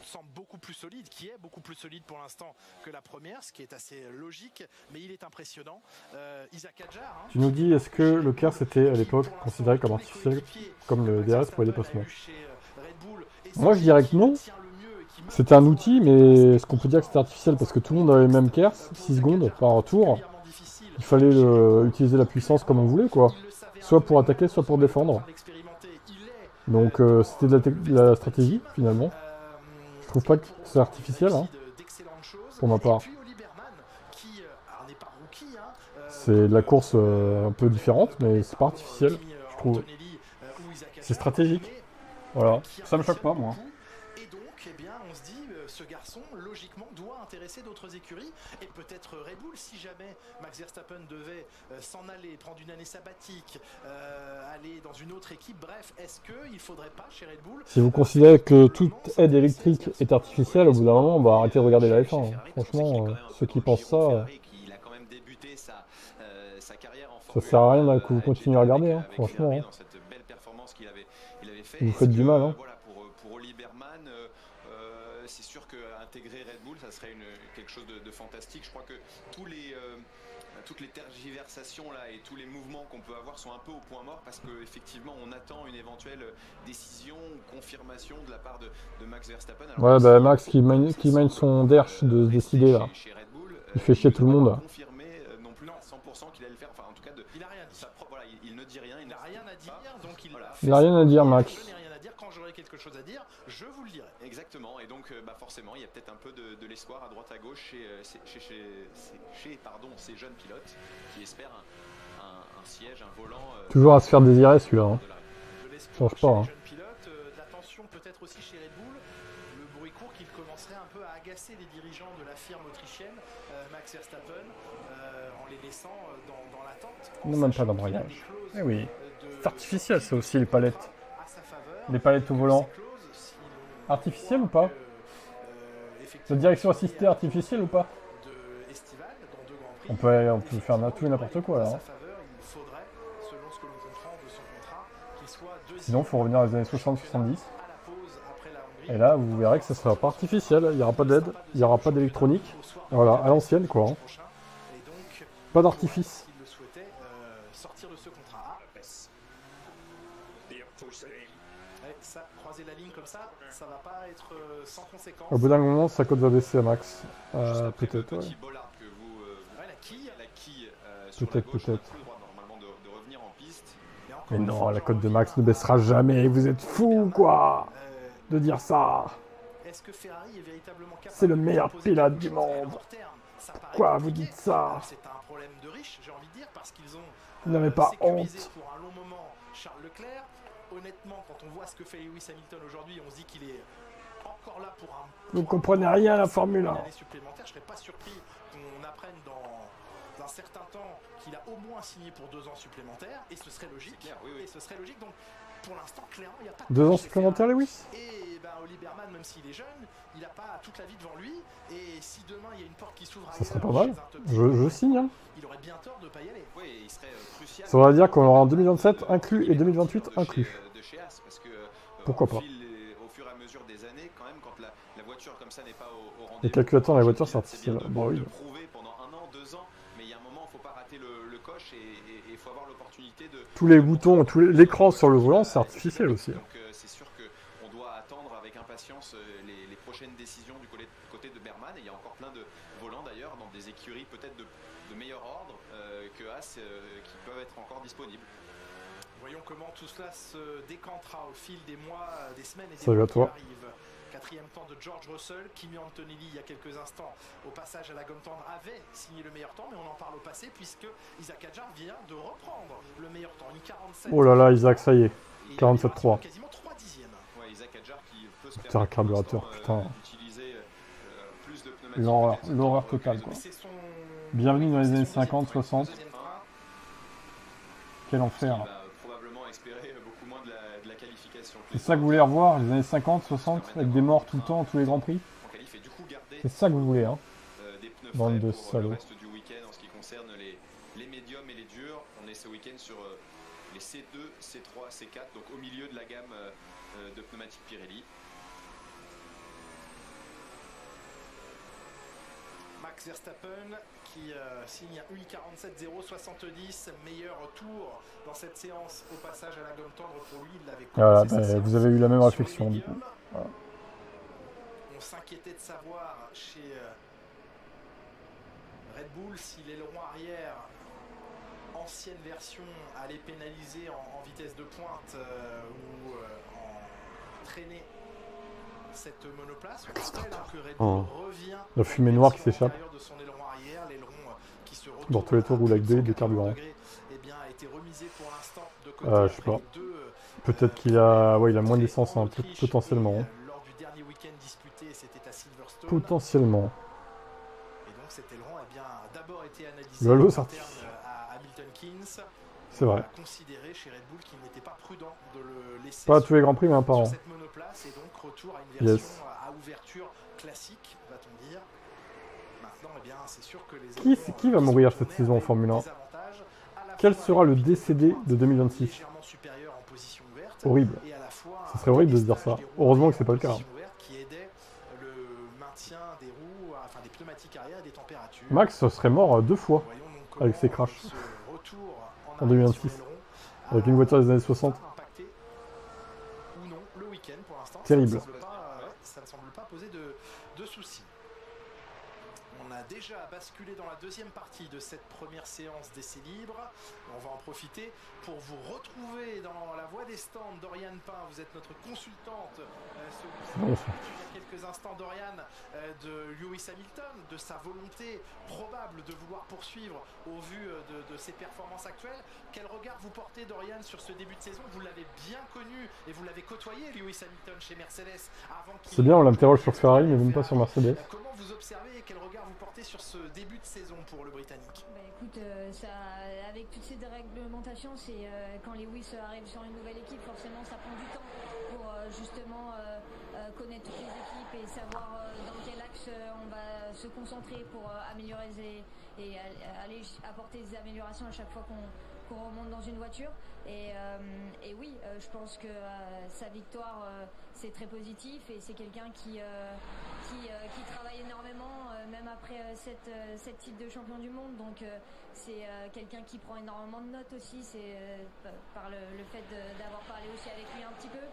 semble beaucoup plus solide, qui est beaucoup plus solide pour l'instant que la première, ce qui est assez logique, mais il est impressionnant. Isaac Hadjar, tu nous dis, est-ce que le KERS était à l'époque considéré comme artificiel, comme le DRS pour les dépassements? Moi je dirais que non. C'était un outil, mais est-ce qu'on peut dire que c'était artificiel? Parce que tout le monde avait le même KERS, 6 secondes par tour. Il fallait utiliser la puissance comme on voulait, quoi. Soit pour attaquer, soit pour défendre. Donc c'était de la stratégie, finalement. Je trouve pas que c'est artificiel, hein, pour ma part. C'est de la course un peu différente, mais c'est pas artificiel, je trouve. C'est stratégique. Voilà, ça me choque pas, moi. Et donc, eh bien, on se dit, ce garçon, logiquement, doit intéresser d'autres écuries, et peut-être Red Bull, si jamais Max Verstappen devait s'en aller, prendre une année sabbatique, aller dans une autre équipe. Bref, est-ce qu'il faudrait pas chez Red Bull... Si vous considérez que toute aide électrique est artificielle, au bout d'un moment, on va arrêter de regarder la F1. Hein. Franchement, ceux qui pensent ça... ça sert à rien que vous continuez à regarder, hein, franchement. Hein. Vous faites du mal. Hein. Voilà, pour Oli Berman, c'est sûr qu'intégrer Red Bull, ça serait quelque chose de fantastique. Je crois que toutes les tergiversations là et tous les mouvements qu'on peut avoir sont un peu au point mort, parce qu'effectivement on attend une éventuelle décision ou confirmation de la part de Max Verstappen. Alors, ouais, Max qui mène son derche de se décider là. Il fait chier tout le monde. Non plus 100% qu'il allait le faire, enfin en tout cas il a rien dit. Voilà, il ne dit rien, il n'a rien à dire, donc il n'a rien à dire, Max. Je n'ai rien à dire, quand j'aurai quelque chose à dire, je vous le dirai. Exactement, et donc forcément il y a peut-être un peu de l'espoir à droite à gauche chez ces jeunes pilotes qui espèrent un siège, un volant. Toujours à se faire désirer celui-là. Hein. Change pas. Hein. De l'attention peut-être aussi chez Red Bull. Le bruit court qu'il commencerait un peu à agacer les dirigeants de la firme autrichienne, Max Verstappen, en les laissant dans l'attente. Non, même pas d'embrayage. Eh oui, c'est artificiel, c'est aussi les palettes. Les palettes au volant. Artificiel ou pas? La direction assistée artificielle ou pas? On peut faire tout et n'importe quoi là. Hein. Sinon, il faut revenir dans les années 60-70. Et là, vous verrez que ça sera pas artificiel. Il n'y aura pas d'aide, il n'y aura pas d'électronique. Voilà, à l'ancienne quoi. Hein. Pas d'artifice. La ligne comme ça va pas être sans conséquence. Au bout d'un moment, sa cote va baisser à Max. Peut-être, ouais. Peut-être. Mais non, la cote de Max ne baissera jamais. Vous êtes fous, quoi, de dire ça. est-ce que Ferrari est véritablement capable C'est le meilleur pilote du monde. Pourquoi vous dites ça? C'est un problème de riche, j'ai envie de dire, parce qu'ils ont Vous n'avez pas sécurisé honte. pour un long moment Charles Leclerc. Honnêtement, quand on voit ce que fait Lewis Hamilton aujourd'hui, on se dit qu'il est encore là pour un... Vous ne comprenez rien à la Formule 1. supplémentaire. Je ne serais pas surpris qu'on apprenne dans un certain temps qu'il a au moins signé pour 2 ans supplémentaires, et ce serait logique. Clair, oui. Et ce serait logique. Donc, pour l'instant, clairement, il n'y a pas de 2 ans chez supplémentaires, Ferrari. Lewis? Et ben, Oli Berman, même s'il est jeune, il n'a pas toute la vie devant lui. Et si demain il y a une porte qui s'ouvre Ça ailleurs, serait pas mal. chez un top team, Je signe. Hein. il aurait bien tort de ne pas y aller. Oui, il serait crucial. Ça veut dire qu'on aura en 2027 inclus et 2028 inclus. De chez As, parce que Pourquoi pas? au fur et à mesure des années, quand même, quand la voiture comme ça n'est pas au rendez-vous. Les calculateurs dans les voitures, c'est bien artificiel. de Bon, oui. prouver pendant 1 an, 2 ans, mais il y a un moment, il ne faut pas rater le coche et il faut avoir l'opportunité de... Tous les boutons, l'écran sur le volant, c'est artificiel aussi. Donc c'est sûr qu'on doit attendre avec impatience les prochaines décisions du côté de Berman. Et il y a encore plein de volants d'ailleurs dans des écuries peut-être de meilleur ordre que As qui peuvent être encore disponibles. Voyons comment tout cela se décantera au fil des mois, des semaines et des Salut mois à toi. qui arrivent. 4e temps de George Russell. Kimi Antonelli, il y a quelques instants, au passage à la gomme tendre, avait signé le meilleur temps, mais on en parle au passé puisque Isaac Hadjar vient de reprendre le meilleur temps. Une 47. Oh là là, Isaac, ça y est. Et 47.3. quasiment 3 dixièmes. Ouais, Isaac Hadjar qui peut se Putain, permettre pour carburateur, l'instant, putain. d'utiliser plus de pneumatiques. L'horreur, peut-être l'horreur que totale, les quoi. autres. C'est son... Bienvenue dans les c'est années son 50, deuxième 60. frein. Quel Il enfer. va probablement espérer beaucoup moins de la qualification. C'est ça que vous voulez revoir, les années 50, 60, avec des morts tout le temps, tous les grands prix? En qualif et du coup garder C'est ça que vous voulez, hein? des pneus Bande frais de pour salauds. le reste du week-end en ce qui concerne les médiums et les durs. On est ce week-end sur les C2, C3, C4, donc au milieu de la gamme de pneumatiques Pirelli. Max Verstappen qui signe un 1:47.070, meilleur tour dans cette séance au passage à la gomme tendre pour lui. Il l'avait Voilà, commencé sa séance vous avez eu la même sur réflexion, les du coup. médiums. Voilà. On s'inquiétait de savoir chez Red Bull si l'aileron arrière, ancienne version, allait pénaliser en vitesse de pointe ou en traîner cette monoplace. On rappelle que Red Bull revient La fumée noire qui s'échappe. de son aileron arrière, l'aileron qui se Dans tous les tours roule avec 2 litres de carburant. Eh bien, a été remisé pour l'instant de côté. Je sais pas. Peut-être qu'il a, ouais, il a moins d'essence, hein, potentiellement. Hein. Lors du dernier week-end disputé, c'était à Silverstone. Potentiellement. Et donc cet aileron a bien d'abord été analysé Le lot en sorti. interne à Hamilton Keynes. C'est vrai. On a considéré chez Red Bull qu'il n'était pas prudent de le laisser Pas à tous les grands prix, mais un par sur an. cette monoplace et donc retour à une version Yes. à ouverture classique, va-t-on dire. Maintenant, eh bien, c'est sûr que les Qui va mourir cette saison en Formule 1? Quel sera le décédé de 2026? légèrement supérieur en position ouverte Horrible. et à la fois Ça serait horrible de se dire ça. Heureusement que c'est pas le cas. position ouverte qui aidait le maintien des roues, enfin des pneumatiques arrière et des températures. Max serait mort 2 fois Voyons donc avec ses comment crashs ce retour en arrière 2026. sur l'aileron avec une voiture des années 60. va impacter ou non le week-end pour l'instant. Terrible. Ça ne semble pas poser de soucis. On a déjà basculé dans la deuxième partie de cette première séance d'essai libre. On va en profiter pour vous retrouver dans la voie des stands. Doriane Pain, vous êtes notre consultante. Il y a quelques instants, Doriane, de Lewis Hamilton, de sa volonté probable de vouloir poursuivre au vu de ses performances actuelles. Quel regard vous portez, Doriane, sur ce début de saison? Vous l'avez bien connu et vous l'avez côtoyé, Lewis Hamilton, chez Mercedes. C'est bien, on l'interroge sur Ferrari, mais même pas sur Mercedes. Comment vous observez et quel regard vous portez sur ce début de saison pour le Britannique? Bah écoute, avec toutes ces déréglementations, c'est quand Lewis arrive sur une nouvelle équipe, forcément ça prend du temps pour justement connaître toutes les équipes et savoir dans quel axe on va se concentrer pour améliorer et aller apporter des améliorations à chaque fois qu'on remonte dans une voiture. Et oui, je pense que sa victoire, c'est très positif et c'est quelqu'un qui travaille énormément, même après cette titre de champion du monde. Donc c'est quelqu'un qui prend énormément de notes aussi. C'est par le fait d'avoir parlé aussi avec lui un petit peu.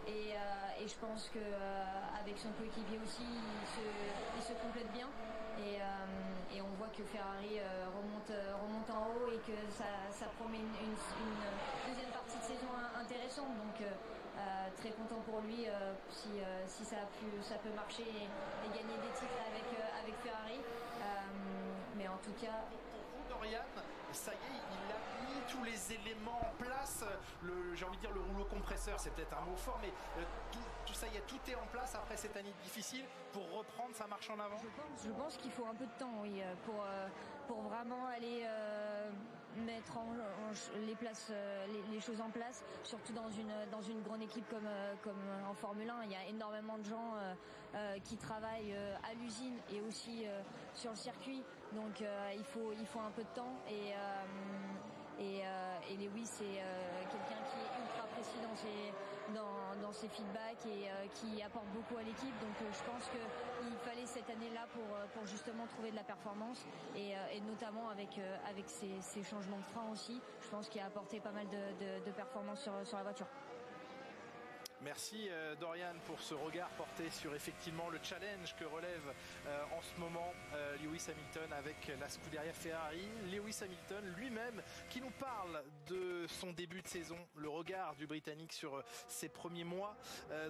Et je pense que avec son coéquipier aussi, il se complète bien. Et on voit que Ferrari remonte en haut et que ça promet une deuxième partie de saison intéressante. Donc très content pour lui si ça peut marcher et gagner des titres avec Ferrari. Mais en tout cas... Dorian, ça y est, il a mis tous les éléments en place. J'ai envie de dire le rouleau compresseur, c'est peut-être un mot fort, mais tout ça y est, tout est en place après cette année difficile pour reprendre sa marche en avant. Je pense qu'il faut un peu de temps, oui, pour vraiment aller mettre les choses en place, surtout dans une grande équipe comme en Formule 1. Il y a énormément de gens qui travaillent à l'usine et aussi sur le circuit, donc il faut un peu de temps et Lewis c'est quelqu'un qui est ultra précis dans ses feedbacks et qui apporte beaucoup à l'équipe, donc je pense qu'il fallait cette année-là pour justement trouver de la performance et notamment avec ces changements de frein aussi, je pense qu'il a apporté pas mal de performance sur la voiture. Merci Dorian pour ce regard porté sur effectivement le challenge que relève en ce moment Lewis Hamilton avec la Scuderia Ferrari. Lewis Hamilton lui-même qui nous parle de son début de saison, le regard du Britannique sur ses premiers mois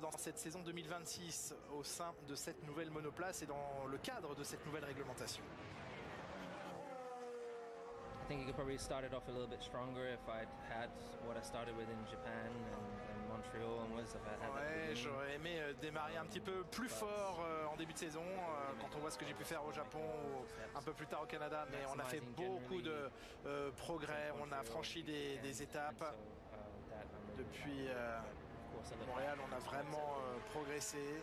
dans cette saison 2026 au sein de cette nouvelle monoplace et dans le cadre de cette nouvelle réglementation. I think it could probably started off a little bit stronger if I'd had what I started with in Japan and Montreal and was if I had Ouais, j'aurais aimé démarrer un petit peu plus fort en début de saison quand on voit ce que j'ai pu faire au Japon ou un peu plus tard au Canada, mais on a fait beaucoup de progrès, on a franchi des étapes depuis Montréal, on a vraiment progressé.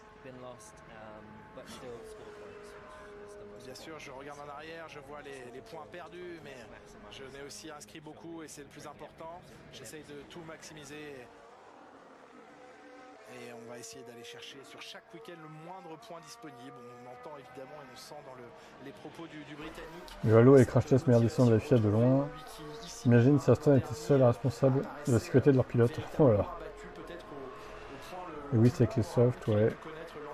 Bien sûr, je regarde en arrière, je vois les points perdus, mais je n'ai aussi inscrit beaucoup et c'est le plus important. J'essaye de tout maximiser et on va essayer d'aller chercher sur chaque week-end le moindre point disponible. On entend évidemment et on sent dans les propos du Britannique. Le Halo et Crash Test meilleur descendre de la FIA de loin. Imagine si Aston était seul responsable de la sécurité de leur pilote. Voilà. Et oui, c'est avec les softs, ouais.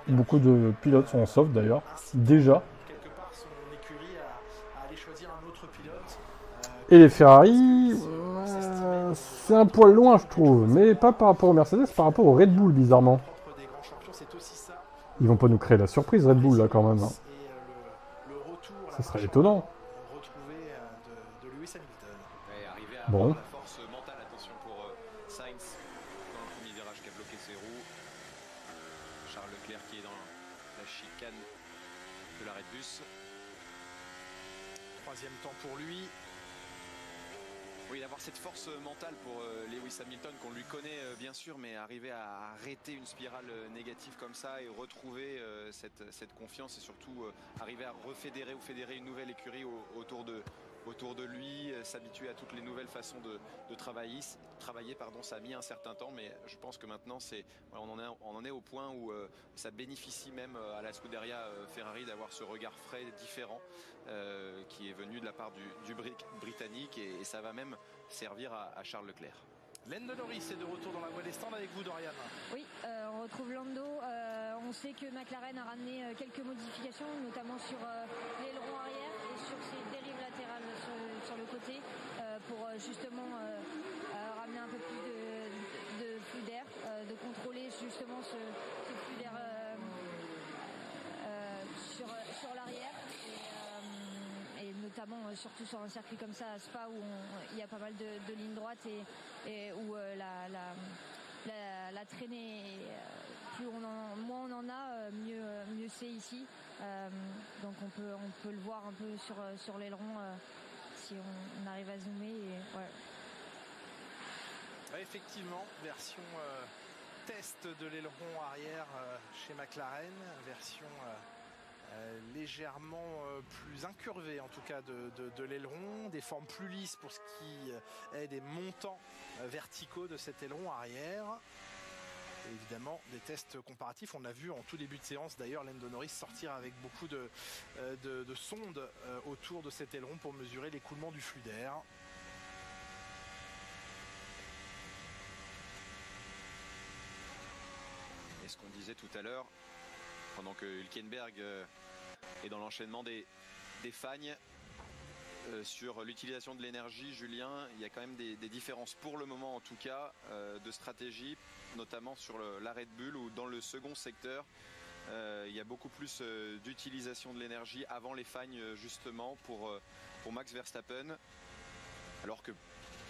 Beaucoup de pilotes sont en soft d'ailleurs. Déjà. Et les Ferrari, c'est un poil loin je trouve, mais pas par rapport aux Mercedes, par rapport au Red Bull bizarrement. Ils vont pas nous créer la surprise Red Bull là quand même. Hein. Ça serait étonnant. Bon. Charles Leclerc qui est dans la chicane de l'arrêt de bus. Troisième temps pour lui. Oui, d'avoir cette force mentale pour Lewis Hamilton qu'on lui connaît bien sûr, mais arriver à arrêter une spirale négative comme ça et retrouver cette confiance et surtout arriver à refédérer ou fédérer une nouvelle écurie autour de lui, s'habituer à toutes les nouvelles façons de travailler, ça a mis un certain temps, mais je pense que maintenant on en est au point où ça bénéficie même à la Scuderia Ferrari d'avoir ce regard frais différent qui est venu de la part du Britannique et ça va même servir à Charles Leclerc. Lando Norris est de retour dans la voie des stands avec vous, Dorian. Oui, on retrouve Lando. On sait que McLaren a ramené quelques modifications, notamment sur l'aileron arrière et sur ses dérives latérales sur le côté, pour justement ramener un peu plus de flux d'air, de contrôler justement ce flux d'air sur l'arrière. Et notamment surtout sur un circuit comme ça à Spa où il y a pas mal de lignes droites et où la traînée, moins on en a, mieux c'est ici. Donc on peut le voir un peu sur l'aileron si on arrive à zoomer. Et, ouais. Ouais, effectivement, version test de l'aileron arrière chez McLaren, version légèrement plus incurvé en tout cas de l'aileron, des formes plus lisses pour ce qui est des montants verticaux de cet aileron arrière. Et évidemment des tests comparatifs, on a vu en tout début de séance d'ailleurs Lando Norris sortir avec beaucoup de sondes autour de cet aileron pour mesurer l'écoulement du flux d'air. Et ce qu'on disait tout à l'heure, pendant que Hülkenberg est dans l'enchaînement des fagnes, sur l'utilisation de l'énergie, Julien, il y a quand même des différences pour le moment en tout cas de stratégie, notamment sur la Red Bull où dans le second secteur, il y a beaucoup plus d'utilisation de l'énergie avant les fagnes justement pour Max Verstappen, alors que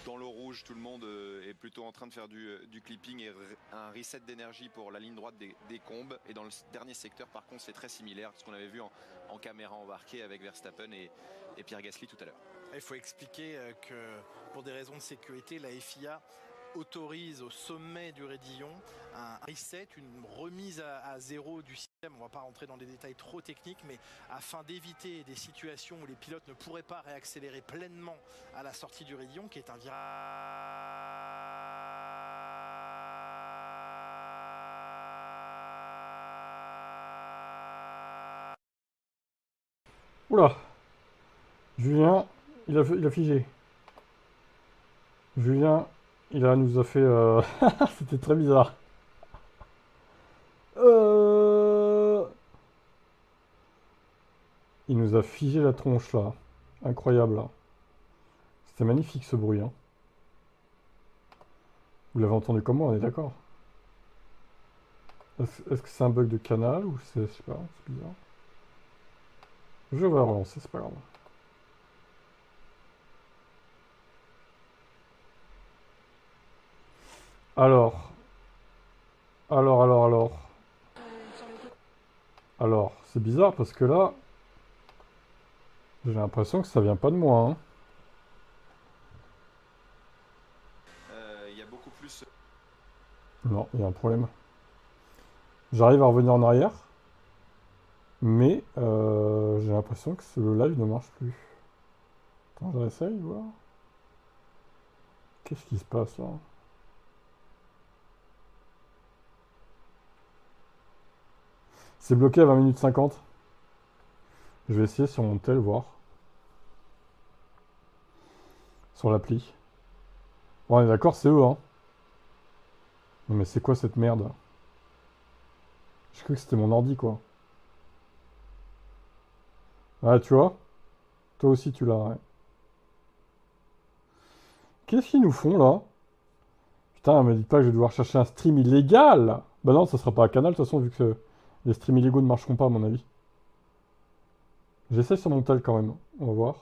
dans l'eau rouge, tout le monde est plutôt en train de faire du clipping et un reset d'énergie pour la ligne droite des combes. Et dans le dernier secteur, par contre, c'est très similaire, ce qu'on avait vu en caméra embarquée avec Verstappen et Pierre Gasly tout à l'heure. Il faut expliquer que pour des raisons de sécurité, la FIA autorise au sommet du raidillon un reset, une remise à zéro du système. On ne va pas rentrer dans des détails trop techniques, mais afin d'éviter des situations où les pilotes ne pourraient pas réaccélérer pleinement à la sortie du raidillon, qui est un virage. Oula, Julien, il a figé. Julien, nous a fait... C'était très bizarre. Il nous a figé la tronche là. Incroyable là. C'était magnifique ce bruit. Hein. Vous l'avez entendu comment, on est d'accord? Est-ce que c'est un bug de canal ou c'est... Je sais pas, c'est bizarre. Je vais relancer, c'est pas grave. Alors, c'est bizarre parce que là, j'ai l'impression que ça vient pas de moi. Hein. Il y a beaucoup plus... Non, il y a un problème. J'arrive à revenir en arrière, mais j'ai l'impression que le live ne marche plus. Attends, je réessaye, voir. Qu'est-ce qui se passe là? C'est bloqué à 20 minutes 50. Je vais essayer sur mon tel, voir. Sur l'appli. Bon, on est d'accord, c'est eux, hein. Non, mais c'est quoi cette merde? J'ai cru que c'était mon ordi, quoi. Ah, tu vois? Toi aussi, tu l'as, ouais. Qu'est-ce qu'ils nous font, là? Putain, me dites pas que je vais devoir chercher un stream illégal! Bah non, ça sera pas un canal, de toute façon, vu que les streams illégaux ne marcheront pas, à mon avis. J'essaie sur mon tel, quand même. On va voir.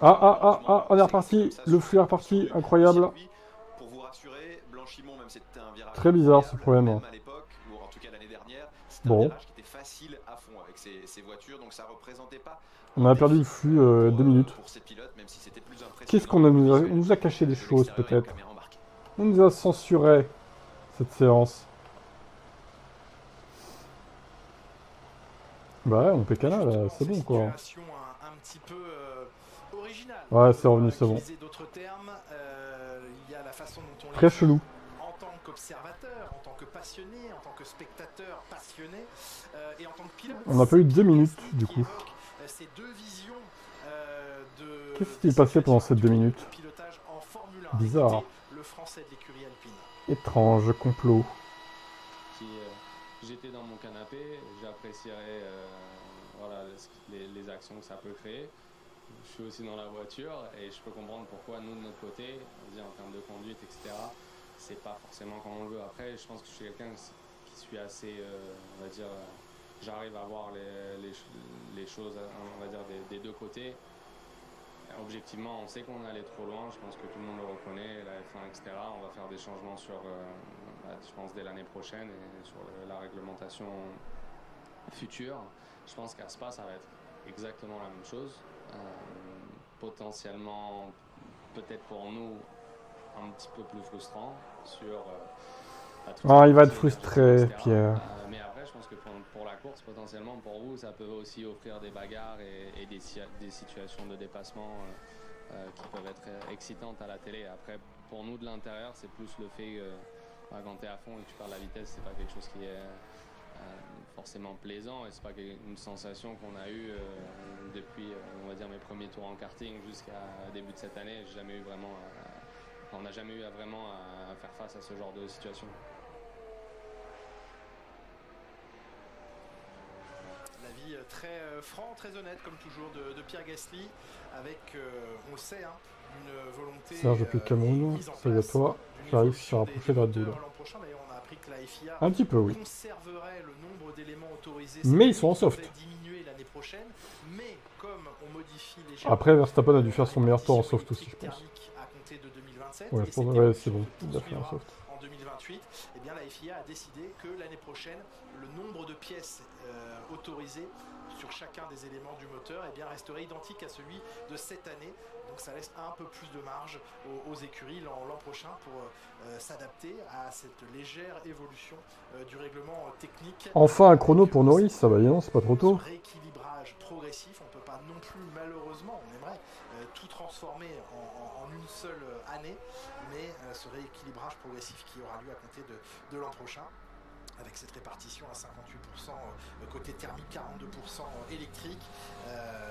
Ah, on est reparti. Le flux est reparti. Incroyable. Pour vous rassurer, Blanchimont, même si c'était un virage très bizarre ce problème. Même à l'époque, ou en tout cas l'année dernière, c'était bon. un virage qui était facile à fond avec ces voitures, donc ça représentait pas. On a perdu le flux 2 minutes. Pour ces pilotes, même si c'était plus impressionnant. Qu'est-ce qu'on nous a caché des choses peut-être. On nous a censuré cette séance. Bah ouais, on peut canal, c'est bon quoi. Un petit peu original. Ouais, c'est revenu, c'est bon. Il y a la façon dont on très chelou. En tant qu'observateur, en tant que passionné, en tant que spectateur passionné, et en tant que pilote. On a pas eu 2 minutes du coup. Ces deux visions qu'est-ce qui s'est passé pendant ces 2 minutes? Bizarre. Le français de l'écurie alpine. Étrange complot. J'étais dans mon canapé, j'apprécierais voilà, les actions que ça peut créer. Je suis aussi dans la voiture et je peux comprendre pourquoi nous de notre côté, en termes de conduite, etc., c'est pas forcément comme on le veut. Après, je pense que je suis quelqu'un qui suis assez, on va dire, j'arrive à voir les choses, on va dire, des deux côtés. Objectivement, on sait qu'on est allé trop loin, je pense que tout le monde le reconnaît, la F1, etc. On va faire des changements sur, je pense, dès l'année prochaine et sur la réglementation future. Je pense qu'à Spa, ça va être exactement la même chose. Potentiellement, peut-être pour nous, un petit peu plus frustrant sur... il va être frustré, Pierre. Mais après, je pense que pour la course, potentiellement, pour vous, ça peut aussi offrir des bagarres et des situations de dépassement qui peuvent être excitantes à la télé. Après, pour nous, de l'intérieur, c'est plus le fait que quand tu es à fond et que tu perds la vitesse, c'est pas quelque chose qui est forcément plaisant et c'est pas une sensation qu'on a eue depuis, on va dire, mes premiers tours en karting jusqu'à début de cette année. J'ai jamais eu vraiment... on n'a jamais eu vraiment à faire face à ce genre de situation. La vie très franc, très honnête comme toujours de Pierre Gasly avec, on le sait, hein, une volonté Serge depuis le Cameroun, salut à toi, qui arrive se rapprocher de Red Bull. l'an prochain. D'ailleurs, on a appris que la FIA Un petit peu, oui. conserverait le nombre d'éléments autorisés. Mais ils sont en soft. Diminuer l'année prochaine, mais comme on modifie les Après, Verstappen a dû faire son meilleur tour en soft aussi, je pense. à compter de 2027, Ouais, c'est bon, il a fait un soft. En 2028, eh bien, la FIA a décidé que l'année prochaine, le nombre de pièces autorisées sur chacun des éléments du moteur eh bien, resterait identique à celui de cette année. Donc ça laisse un peu plus de marge aux écuries l'an prochain pour s'adapter à cette légère évolution du règlement technique. Enfin un chrono pour Norris, ça va, non, c'est pas trop tôt. Rééquilibrage progressif, on ne peut pas non plus malheureusement, on aimerait tout transformer en une seule année, mais ce rééquilibrage progressif qui aura lieu à compter de l'an prochain, avec cette répartition à 58% côté thermique, 42% électrique,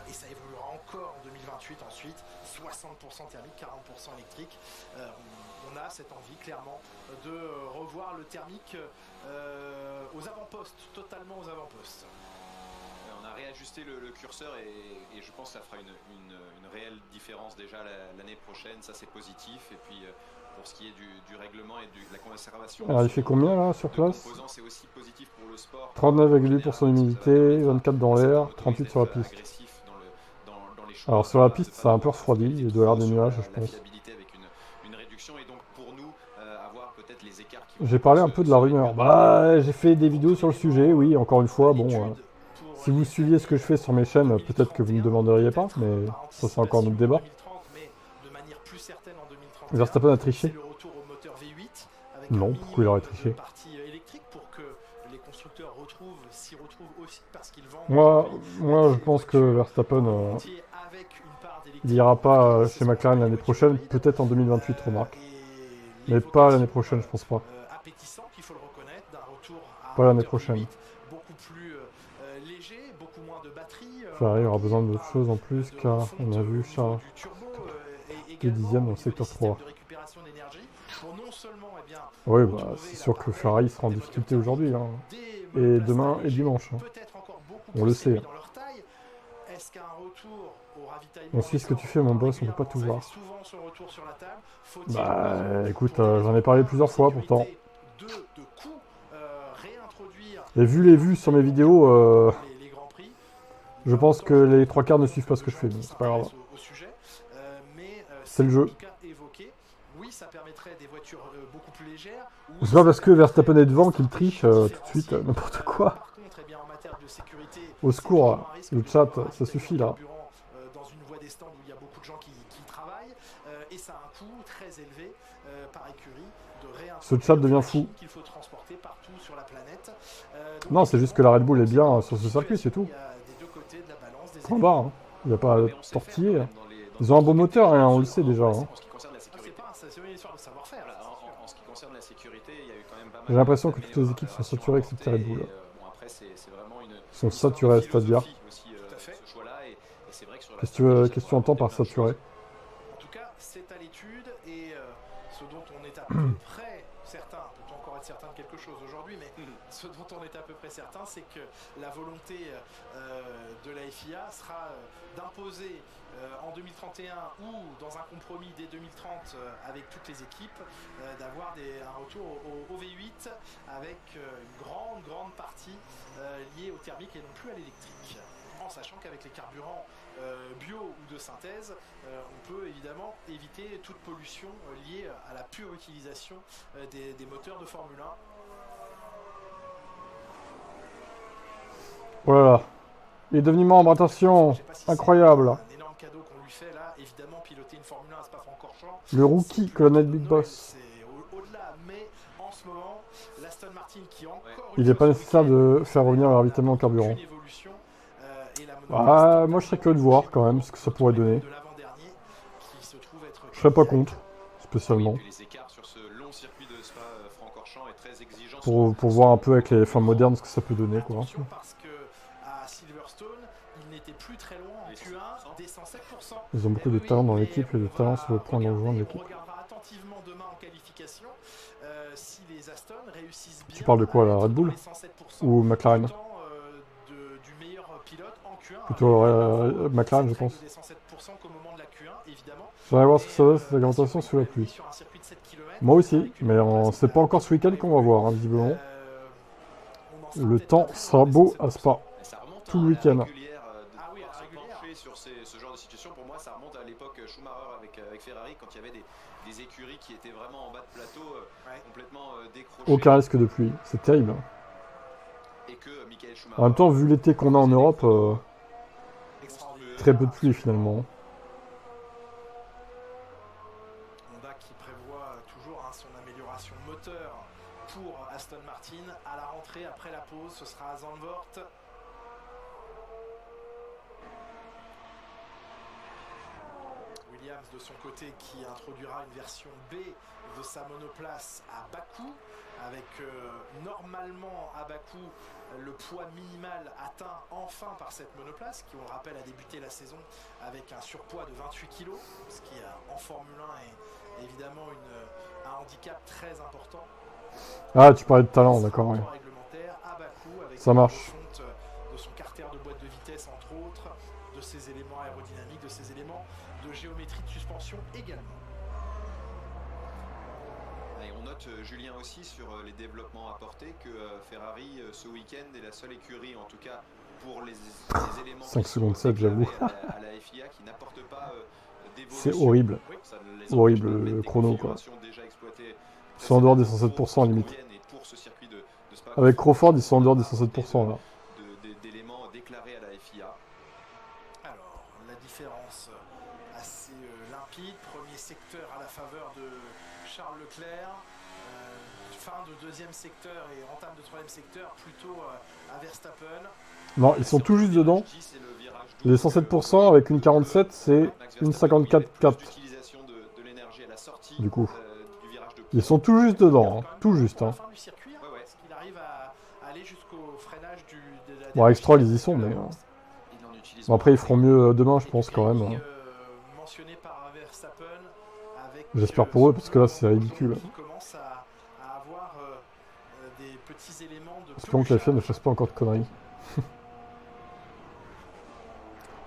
et ça évoluera encore en 2028 ensuite, 60% thermique, 40% électrique. On a cette envie clairement de revoir le thermique aux avant-postes, totalement aux avant-postes. On a réajusté le curseur et je pense que ça fera une réelle différence déjà l'année prochaine, ça c'est positif. Et puis pour ce qui est du règlement et de la conservation. Alors il fait combien là sur place? C'est aussi positif pour le sport. 39,8% d'humidité, 24 dans l'air, 38 sur la piste. Alors sur la piste ça a un peu refroidi, il doit y avoir des nuages je pense. J'ai parlé un peu de la rumeur. Bah j'ai fait des vidéos sur le sujet, oui, encore une fois, bon... si vous suiviez ce que je fais sur mes chaînes, peut-être que vous ne me demanderiez pas, mais ça c'est encore notre débat. Verstappen a triché? Non, pourquoi il aurait triché? Moi je pense que Verstappen il ira pas chez McLaren l'année prochaine, peut-être en 2028 remarque. Mais pas l'année prochaine, je pense pas. Pas l'année prochaine. Ferrari aura besoin d'autre chose en plus car on a vu Charles qui est 10ème dans le secteur 3. Oui, bah, c'est sûr que Ferrari sera en difficulté aujourd'hui, hein. Et demain et dimanche. Hein. On le sait. On suit ce que tu fais mon boss, on peut pas tout voir. Bah écoute, j'en ai parlé plusieurs fois pourtant. Et vu les vues sur mes vidéos, je pense que les 3/4 ne suivent pas ce que je fais, donc c'est pas grave. C'est le jeu. C'est pas parce que Verstappen est devant qu'il triche tout de suite, n'importe quoi. Au secours, le chat, ça suffit là. Ce chat devient fou. Non, c'est juste que la Red Bull est bien sur ce circuit, c'est tout. Point barre, hein. Il n'y a pas à tortiller. Ils ont un bon moteur, hein, on le sait déjà. Hein. J'ai l'impression que toutes les équipes sont saturées excepté Red Bull. Ils sont saturés, c'est-à-dire. Qu'est-ce que tu entends par saturé? En tout cas, c'est à l'étude et ce dont on est à peu près certain, peut-on encore être certain de quelque chose aujourd'hui, mais ce dont on est à peu près certain, c'est que la volonté de la FIA sera d'imposer en 2031 ou dans un compromis dès 2030 avec toutes les équipes, d'avoir un retour au V8 avec une grande partie liée au thermique et non plus à l'électrique. En sachant qu'avec les carburants bio ou de synthèse, on peut évidemment éviter toute pollution liée à la pure utilisation des moteurs de Formule 1. Voilà. Il est devenu membre, attention, incroyable. Un énorme cadeau qu'on lui fait là, évidemment piloter une Formule 1 à Spa-Francorchamps. Le rookie Colonel Big Boss. Au-delà, mais en ce moment, l'Aston Martin qui encore il n'est pas nécessaire de faire revenir le ravitaillement en carburant. Ah, moi je serais curieux de voir quand même ce que ça pourrait donner. Je serais pas contre, spécialement. Pour voir un peu avec les fins modernes ce que ça peut donner, quoi. Ils ont beaucoup de talent dans l'équipe et de talent sur le point de rejoindre l'équipe. Tu parles de quoi, la Red Bull ou McLaren? Plutôt McLaren, je pense. Des 107% qu'au moment de la Q1, évidemment. J'aimerais voir ce que ça donne, cette réglementation sous la pluie. Sur un circuit de 7 km, Moi aussi, mais c'est pas encore ce week-end qu'on va voir, hein, visiblement. Le temps sera beau à Spa. Tout le week-end. Sur ce genre de situation, pour moi, ça remonte à l'époque Schumacher avec Ferrari, quand il y avait des écuries qui étaient vraiment en bas de plateau, complètement décrochées. Aucun risque de pluie, c'est terrible. Et que Michael Schumacher, En même temps, vu l'été qu'on a en Europe, très peu de pluie finalement. Honda qui prévoit toujours son amélioration moteur pour Aston Martin. À la rentrée, après la pause, ce sera à Zandvoort. Williams de son côté qui introduira une version B de sa monoplace à Bakou, avec normalement à Bakou le poids minimal atteint enfin par cette monoplace qui, on le rappelle, a débuté la saison avec un surpoids de 28 kg, ce qui en Formule 1 est évidemment un handicap très important. Ah, tu parlais de talent, d'accord, oui. À Bakou, avec ça marche. De son carter de boîte de vitesse entre autres, de ses éléments aérodynamiques, de ses éléments de géométrie de suspension également. Et on note, Julien, aussi sur les développements apportés que Ferrari ce week-end est la seule écurie, en tout cas pour les éléments 5 secondes 7, j'avoue. à la FIA qui n'apporte pas d'évolution. C'est horrible. Oui, horrible le chrono, quoi. Ils sont en dehors des 107% limite. Avec Crawford, ils sont en dehors des 107% là. D'éléments déclarés à la FIA. Alors, la différence assez limpide. Premier secteur à la faveur de Charles Leclerc. Fin de deuxième secteur et entame de troisième secteur plutôt à Verstappen. Non, ils sont tout juste dedans. Les 107% avec une 47, c'est une 54,4. Du coup. Ils sont tout juste dedans, hein. Tout juste. Hein. Bon, avec Stroll, ils y sont, mais... Bon, après, ils feront mieux demain, je pense, quand même. J'espère pour eux, parce que là, c'est ridicule. Espérons que la FIA ne fasse pas encore de conneries.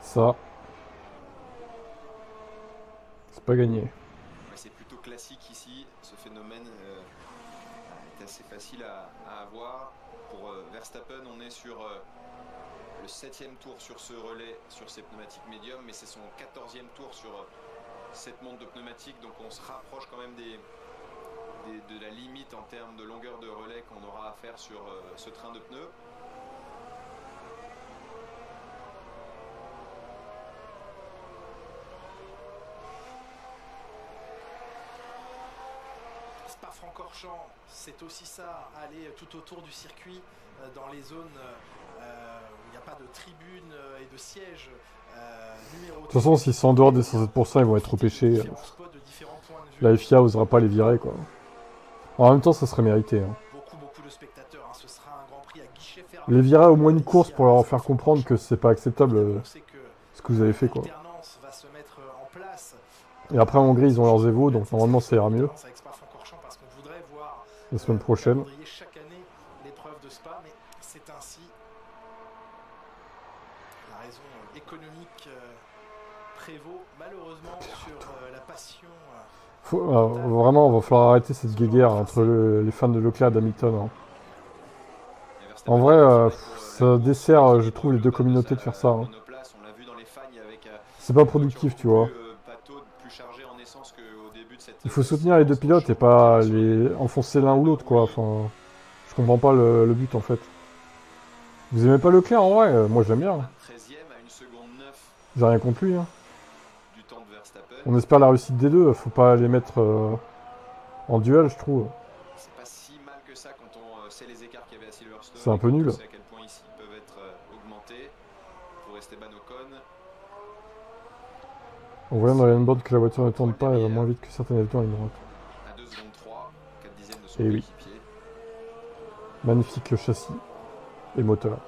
Ça... C'est pas gagné. C'est plutôt classique ici, ce phénomène est assez facile à avoir. Pour Verstappen, on est sur le 7e tour sur ce relais, sur ces pneumatiques médiums, mais c'est son 14e tour sur cette montre de pneumatiques, donc on se rapproche quand même de la limite en termes de longueur de relais qu'on aura à faire sur ce train de pneus. Spa-Francorchamps, c'est aussi ça, aller tout autour du circuit dans les zones où il n'y a pas de tribune et de sièges. De toute façon, s'ils sont en dehors des 107%, ils vont être repêchés. La FIA n'osera pas les virer, quoi. En même temps, ça serait mérité. Hein. Beaucoup de spectateurs, hein. Ce sera un Grand Prix à guichet fermé. Les virer au moins une course pour leur faire comprendre que c'est pas acceptable ce que vous avez fait, quoi. Et après, en Hongrie, ils ont leurs Evo, donc normalement, ça ira mieux. La semaine prochaine. Chaque année, l'épreuve de Spa, mais c'est ainsi. La raison économique prévaut malheureusement sur la passion. Vraiment, il va falloir arrêter cette guéguerre entre les fans de Leclerc et d'Hamilton. Hein. En vrai, ça dessert, je trouve, les deux communautés de faire ça. Hein. C'est pas productif, tu vois. Il faut soutenir les deux pilotes et pas les enfoncer l'un ou l'autre, quoi. Enfin, je comprends pas le but, en fait. Vous aimez pas Leclerc, en vrai? Moi, j'aime bien. J'ai rien contre lui. Hein. On espère la réussite des deux. Faut pas les mettre en duel, je trouve. C'est un peu nul. En voyant dans la board que la voiture ne tourne pas, elle va moins vite que certaines voitures à une droite. Et oui. Magnifique châssis et moteur.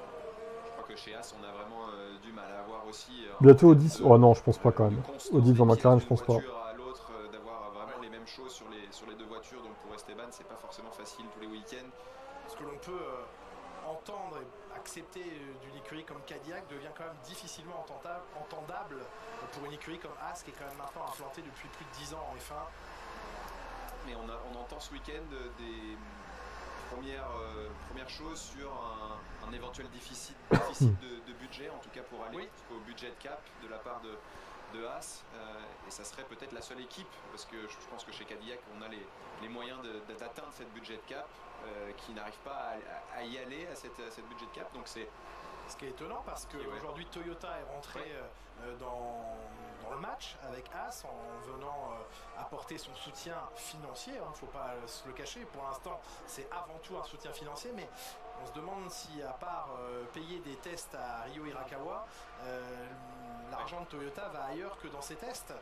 Bientôt au 10. Oh non, je pense pas quand même. Au 10 dans McLaren, je pense pas. Ce que l'on peut entendre et accepter d'une écurie comme Cadillac devient quand même difficilement entendable pour une écurie comme As qui est quand même maintenant implantée depuis plus de 10 ans en F1. Mais on entend ce week-end des premières choses sur un éventuel déficit de budget, en tout cas pour aller au budget de cap de la part de As, et ça serait peut-être la seule équipe, parce que je pense que chez Cadillac on a les moyens d'atteindre cette budget de cap, qui n'arrive pas à y aller à cette budget de cap, donc c'est ce qui est étonnant parce qu'aujourd'hui Toyota est rentré dans le match avec As en venant apporter son soutien financier, il ne faut pas se le cacher, pour l'instant c'est avant tout un soutien financier, mais on se demande si à part payer des tests à Ryo Hirakawa, l'argent de Toyota va ailleurs que dans ces tests,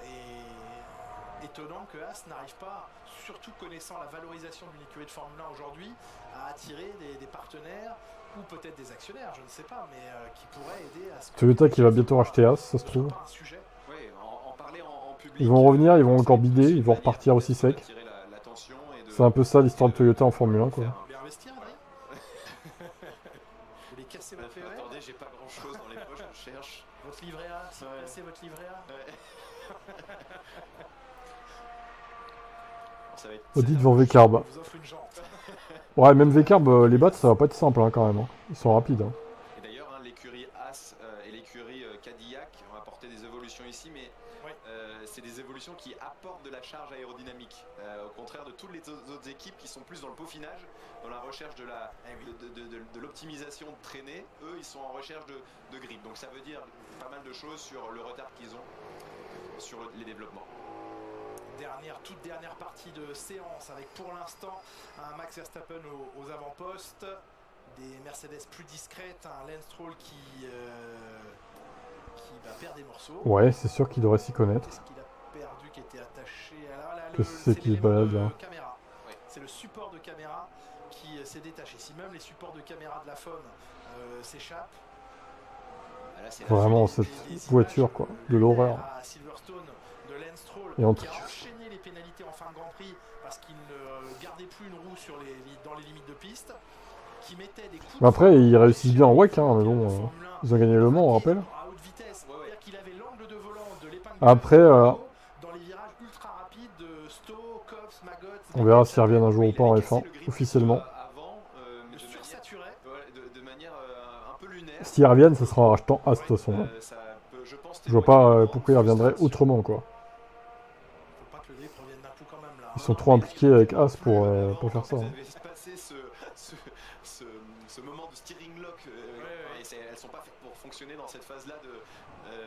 et étonnant que As n'arrive pas, surtout connaissant la valorisation d'une écurie de Formule 1 aujourd'hui, à attirer des partenaires ou peut-être des actionnaires, je ne sais pas, mais qui pourraient aider à ce que... Toyota qui va bientôt racheter As, ça se trouve. Oui, en parler en public. Ils vont revenir, ils vont encore bider, ils vont repartir aussi sec. C'est un peu ça l'histoire de Toyota en Formule 1, quoi. Bien investir, Adrien. Vous voulez casser votre livret? Attendez, j'ai pas grand chose dans les poches, je cherche. Votre livret A, si vous cassez votre livret A. Audit devant V-Carb. Ouais, même V-Carb, les battre, ça va pas être simple hein, quand même. Hein. Ils sont rapides. Hein. Et d'ailleurs, hein, l'écurie As et l'écurie Cadillac ont apporté des évolutions ici, mais c'est des évolutions qui apportent de la charge aérodynamique. Au contraire de toutes les autres équipes qui sont plus dans le peaufinage, dans la recherche de l'optimisation de traînée. Eux, ils sont en recherche de grip. Donc ça veut dire pas mal de choses sur le retard qu'ils ont sur les développements. Toute dernière partie de séance avec pour l'instant un Max Verstappen aux avant-postes, des Mercedes plus discrètes, un Lance Stroll qui va perdre des morceaux. Ouais, c'est sûr qu'il devrait s'y connaître. Qu'est-ce qu'il a perdu qui était attaché là, que c'est qui se balade là. C'est le support de caméra qui s'est détaché. Si même les supports de caméra de la FOM s'échappent. Vraiment cette voiture quoi, de l'horreur. Et en qui a enchaîné les pénalités en fin de Grand Prix parce qu'il ne gardait plus une roue dans les limites de piste, qui mettait des coups. Après ils réussissent bien en WEC, hein, mais bon, ils ont gagné le Mans, on rappelle. Après, dans les virages ultra rapides de Stowe, Cops, Maggot, on verra s'ils reviennent un jour ou pas en F1 officiellement. S'ils reviennent, ce sera en rachetant As de toute façon. Je vois pas pourquoi ils reviendraient autrement quoi. Ils sont trop impliqués avec As pour faire ça. Hein. Ce moment de steering lock, elles sont pas faites pour fonctionner dans cette phase-là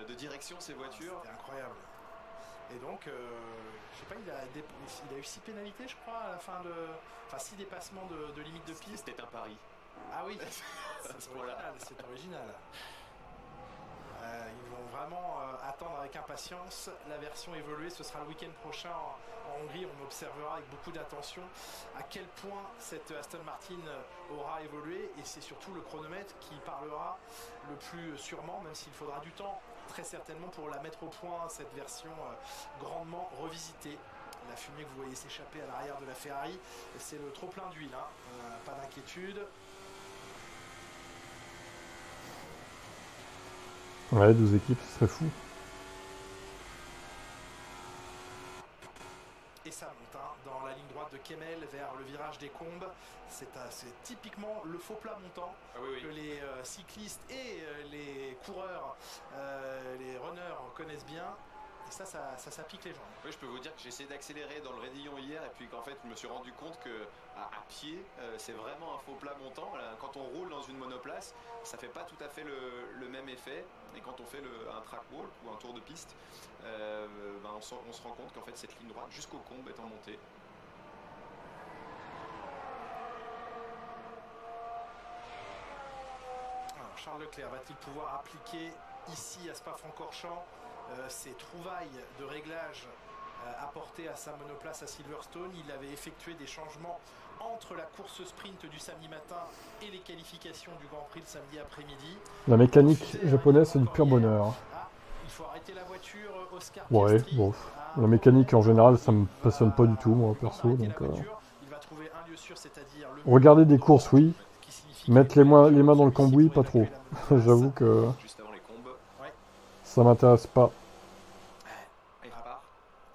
de direction ces voitures. C'est incroyable. Et donc, je sais pas, il a eu 6 pénalités, je crois, à la fin de, 6 dépassements de limite de piste. C'était un pari. Ah oui, c'est original. Ils vont vraiment attendre avec impatience la version évoluée. Ce sera le week-end prochain en Hongrie. On observera avec beaucoup d'attention à quel point cette Aston Martin aura évolué. Et c'est surtout le chronomètre qui parlera le plus sûrement, même s'il faudra du temps, très certainement, pour la mettre au point, cette version grandement revisitée. La fumée que vous voyez s'échapper à l'arrière de la Ferrari, c'est le trop-plein d'huile. Hein. Pas d'inquiétude. Ouais, 12 équipes, ce serait fou. Et ça monte hein, dans la ligne droite de Kemmel vers le virage des Combes. C'est typiquement le faux plat montant que les cyclistes et les coureurs, les runners connaissent bien. Et ça pique les jambes. Oui, je peux vous dire que j'ai essayé d'accélérer dans le raidillon hier et puis qu'en fait je me suis rendu compte que à pied c'est vraiment un faux plat montant. Quand on roule dans une monoplace, ça fait pas tout à fait le même effet. Et quand on fait un track walk ou un tour de piste, on se rend compte qu'en fait cette ligne droite jusqu'au combe est en montée. Alors, Charles Leclerc va-t-il pouvoir appliquer ici à Spa-Francorchamps ces trouvailles de réglage apportées à sa monoplace à Silverstone? Il avait effectué des changements entre la course sprint du samedi matin et les qualifications du Grand Prix le samedi après-midi. La mécanique japonaise, c'est du pur bonheur. Il faut arrêter la voiture, Oscar ouais, bon. La mécanique en général, ça me passionne pas du tout, moi, perso. Donc, il va trouver un lieu sûr, c'est-à-dire regarder des courses, oui. Mettre les mains dans le cambouis, pas trop. J'avoue que ça m'intéresse pas.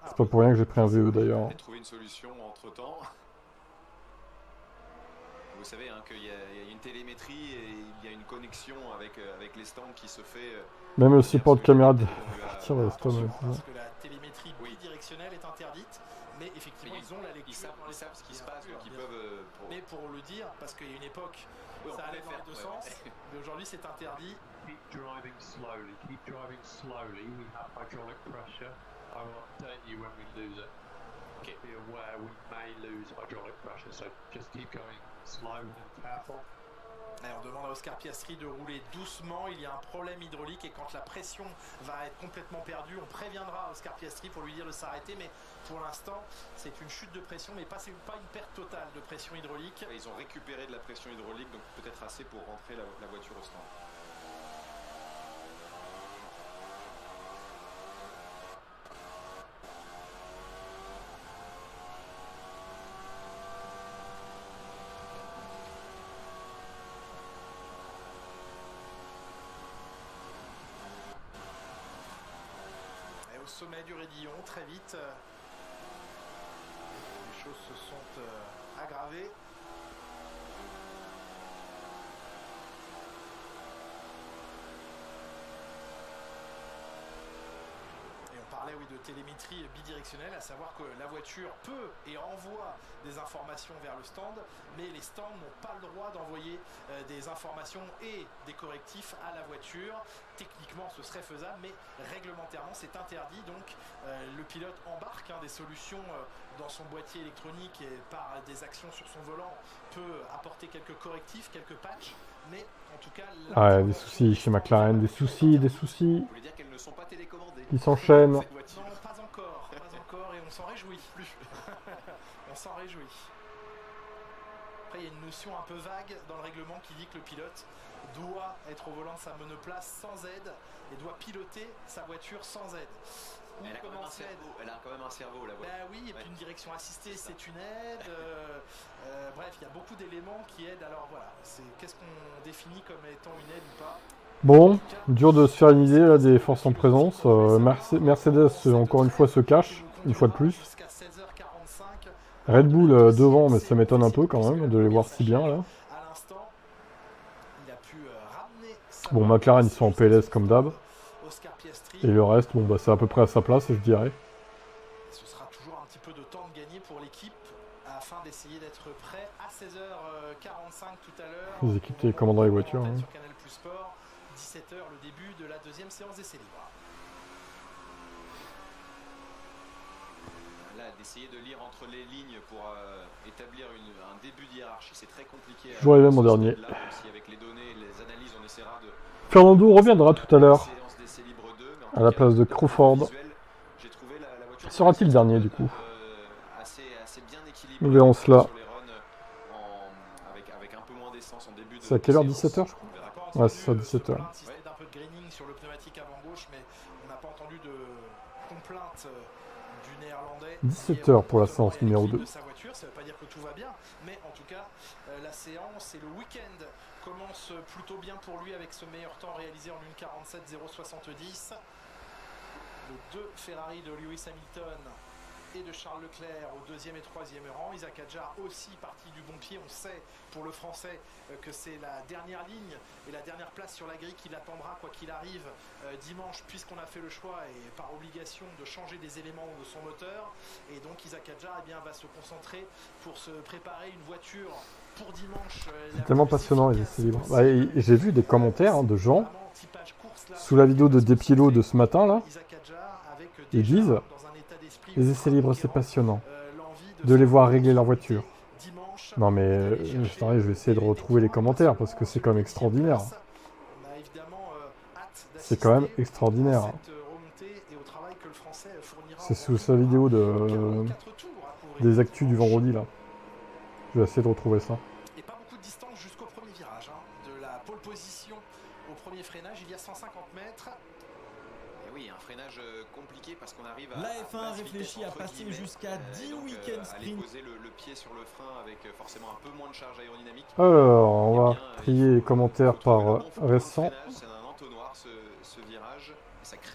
C'est pas pour rien que j'ai pris un VE d'ailleurs. Trouver une solution entre temps. Vous savez hein, qu'il y a une télémétrie et il y a une connexion avec les stands qui se fait. Même le support de caméra de partir parce que la télémétrie bidirectionnelle est interdite, mais effectivement ils ont la lecture. Ils savent ce qui se passe, donc ils peuvent. Mais pour le dire, parce qu'il y a une époque, ça allait dans les deux sens, mais aujourd'hui c'est interdit. Keep driving slowly. We have hydraulic pressure. I will update you when we lose it. Okay. Be aware we may lose hydraulic pressure, so just keep going slow and careful. Et on demande à Oscar Piastri de rouler doucement, il y a un problème hydraulique et quand la pression va être complètement perdue, on préviendra Oscar Piastri pour lui dire de s'arrêter, mais pour l'instant c'est une chute de pression, mais pas une perte totale de pression hydraulique. Ils ont récupéré de la pression hydraulique, donc peut-être assez pour rentrer la voiture au stand. Au sommet du raidillon, très vite, les choses se sont aggravées. Et on parlait oui, de télémétrie bidirectionnelle, à savoir que la voiture peut et envoie des informations vers le stand, mais les stands n'ont pas le droit d'envoyer des informations et des correctifs à la voiture. Techniquement ce serait faisable, mais réglementairement c'est interdit, donc le pilote embarque des solutions dans son boîtier électronique et par des actions sur son volant peut apporter quelques correctifs, quelques patchs, mais en tout cas... Ah, des soucis chez McLaren, des soucis. Vous voulez dire qu'elles ne sont pas télécommandées? Qui s'enchaînent. Non, pas encore, et on s'en réjouit plus. On s'en réjouit. Après, il y a une notion un peu vague dans le règlement qui dit que le pilote doit être au volant de sa monoplace sans aide et doit piloter sa voiture sans aide. Elle a quand même un cerveau, la voiture. Bah oui, et puis une direction assistée, c'est une aide. Bref, il y a beaucoup d'éléments qui aident. Alors voilà, qu'est-ce qu'on définit comme étant une aide ou pas? Bon, dur de se faire une idée là, des forces en présence. Mercedes, encore une fois, se cache, une fois de plus. Red Bull devant, mais ça m'étonne un peu quand même de les voir si bien là. Bon, McLaren, ils sont en PLS comme d'hab. Et le reste, bon, bah, c'est à peu près à sa place, je dirais. Ce sera toujours un petit peu de temps de gagner pour l'équipe afin d'essayer d'être prêt à 16h45 tout à l'heure. Les équipes télécommandant les voitures. Hein. Sur Canal Plus Sport, 17h, le début de la deuxième séance d'essai libre. Là, d'essayer de lire entre les lignes pour établir un début de hiérarchie, c'est très compliqué. Je vois mon dernier. Là, si avec les données, les analyses, on essaiera de... Fernando reviendra tout à l'heure à la place de Crawford. Sera-t-il dernier du coup? Nous verrons cela. C'est à quelle heure? 17h je crois. Ouais, c'est ça, 17h. Un peu de graining sur le pneumatique avant gauche, mais on n'a pas entendu de complainte du néerlandais. 17h pour la séance numéro 2. Ça ne veut pas dire que tout va bien, mais en tout cas, la séance et le week-end commence plutôt bien pour lui avec ce meilleur temps réalisé en 1:47.070. Les deux Ferrari de Lewis Hamilton et de Charles Leclerc au deuxième et troisième rang. Isaac Hadjar aussi parti du bon pied. On sait pour le français que c'est la dernière ligne et la dernière place sur la grille qu'il attendra quoi qu'il arrive dimanche, puisqu'on a fait le choix et par obligation de changer des éléments de son moteur. Et donc Isaac Hadjar va se concentrer pour se préparer une voiture pour dimanche. C'est tellement passionnant les essais libres. Bah, j'ai vu des commentaires de gens sous la vidéo de Depiello de ce matin là. Ils disent les essais libres c'est passionnant de les voir régler leur voiture. Non mais je vais essayer de retrouver les commentaires parce que c'est quand même extraordinaire. C'est quand même extraordinaire. C'est sous sa vidéo des actus du vendredi là. Je vais essayer de retrouver ça. Et pas beaucoup de distance jusqu'au premier virage. De la pole position au premier freinage, il y a 150 mètres. Et oui, un freinage compliqué parce qu'on arrive à... La F1 réfléchit à passer jusqu'à 10 week-ends sprint. Aller poser le pied sur le frein avec forcément un peu moins de charge aérodynamique. Alors, on va trier les commentaires par récent.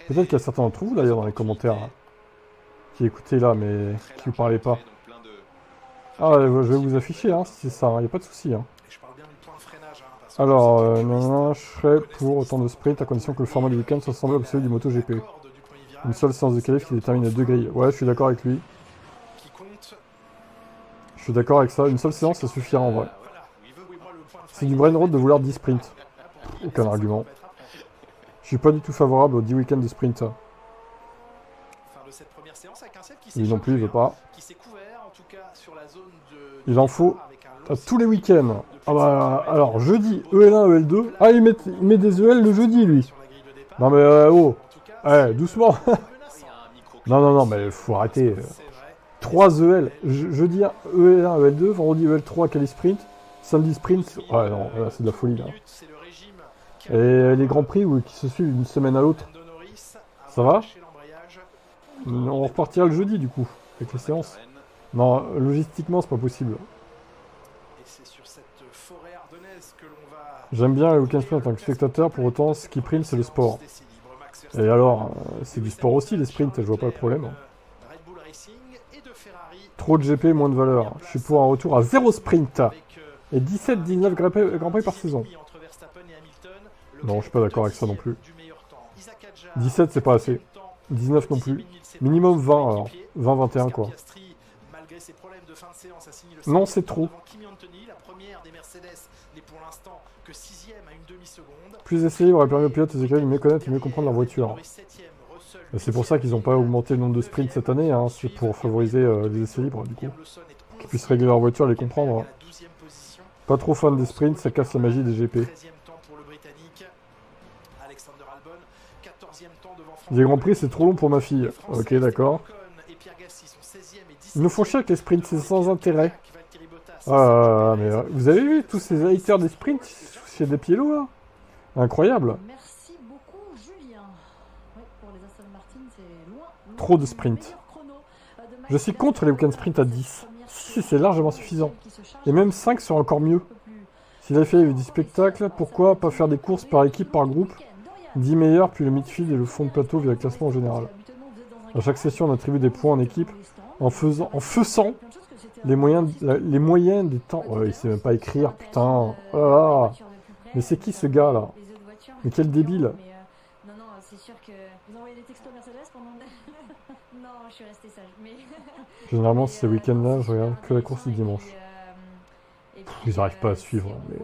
Peut-être qu'il y a certains d'entre vous d'ailleurs dans les commentaires hein, qui écoutaient là mais qui vous parlaient pas. Ah, je vais vous afficher hein, si c'est ça, il n'y a pas de souci. Hein. Alors, je serais pour autant de sprint à condition que le format du week-end soit semblable à celui du MotoGP. Une seule séance de qualif qui détermine les 2 grilles. Ouais, je suis d'accord avec lui. Je suis d'accord avec ça, une seule séance ça suffira en vrai. C'est du brain rot de vouloir 10 sprints. Aucun argument. Je suis pas du tout favorable aux 10 week-ends de sprint. Lui non plus, il veut pas. Il en faut à tous les week-ends. Ah bah, alors, jeudi, EL1, EL2. Ah, il met des EL le jeudi, lui. Non mais, oh. Eh, doucement. Non, mais faut arrêter. 3 EL. Jeudi, EL1, EL2. Vendredi, EL3, quali sprint. Samedi, sprint. Ouais, non, là, c'est de la folie, là. Et les Grands Prix qui se suivent d'une semaine à l'autre. Ça va? On repartira le jeudi, du coup, avec les séances. Non, logistiquement, c'est pas possible. J'aime bien le week-end sprint en tant que spectateur, pour autant, ce qui prime, c'est le sport. Et alors, c'est du sport aussi, les sprints, je vois pas le problème. Trop de GP, moins de valeur. Je suis pour un retour à 0 sprint. Et 17-19 Grand Prix par saison. Non, je suis pas d'accord avec ça non plus. 17, c'est pas assez. 19 non plus. Minimum 20, alors. 20-21, quoi. Non, c'est trop. Plus d'essais libres permet aux pilotes et aux écuries de mieux connaître et mieux comprendre leur voiture. C'est pour ça qu'ils n'ont pas augmenté le nombre de sprints cette année, hein, c'est pour favoriser les essais libres, du coup. Qu'ils puissent régler leur voiture et les comprendre. Pas trop fan des sprints, ça casse la magie des GP. Les Grands Prix, c'est trop long pour ma fille. Ok, d'accord. Ils nous font chier avec les sprints, c'est sans intérêt. Ah, mais vous avez vu tous ces haters des sprints chez des pieds-lots, là? Incroyable. Merci beaucoup, Julien. Ouais, pour les Aston Martin, c'est loin. Trop de sprints. Je suis contre les week-ends sprint à 10. Si, c'est largement suffisant. Et même 5 serait encore mieux. S'il avait fait du spectacle, pourquoi pas faire des courses par équipe, par groupe? 10 meilleurs, puis le midfield et le fond de plateau via le classement en général. À chaque session, on attribue des points en équipe en faisant les moyens des temps. Ouais, il sait même pas écrire, putain. Ah. Mais c'est qui ce gars là? Mais quel débile. Non, c'est sûr que vous envoyez des textos Mercedes pendant... Non, je suis resté sage. Mais... Généralement, ces week-ends-là, je regarde que la course du dimanche. Ils n'arrivent pas à suivre. Mais...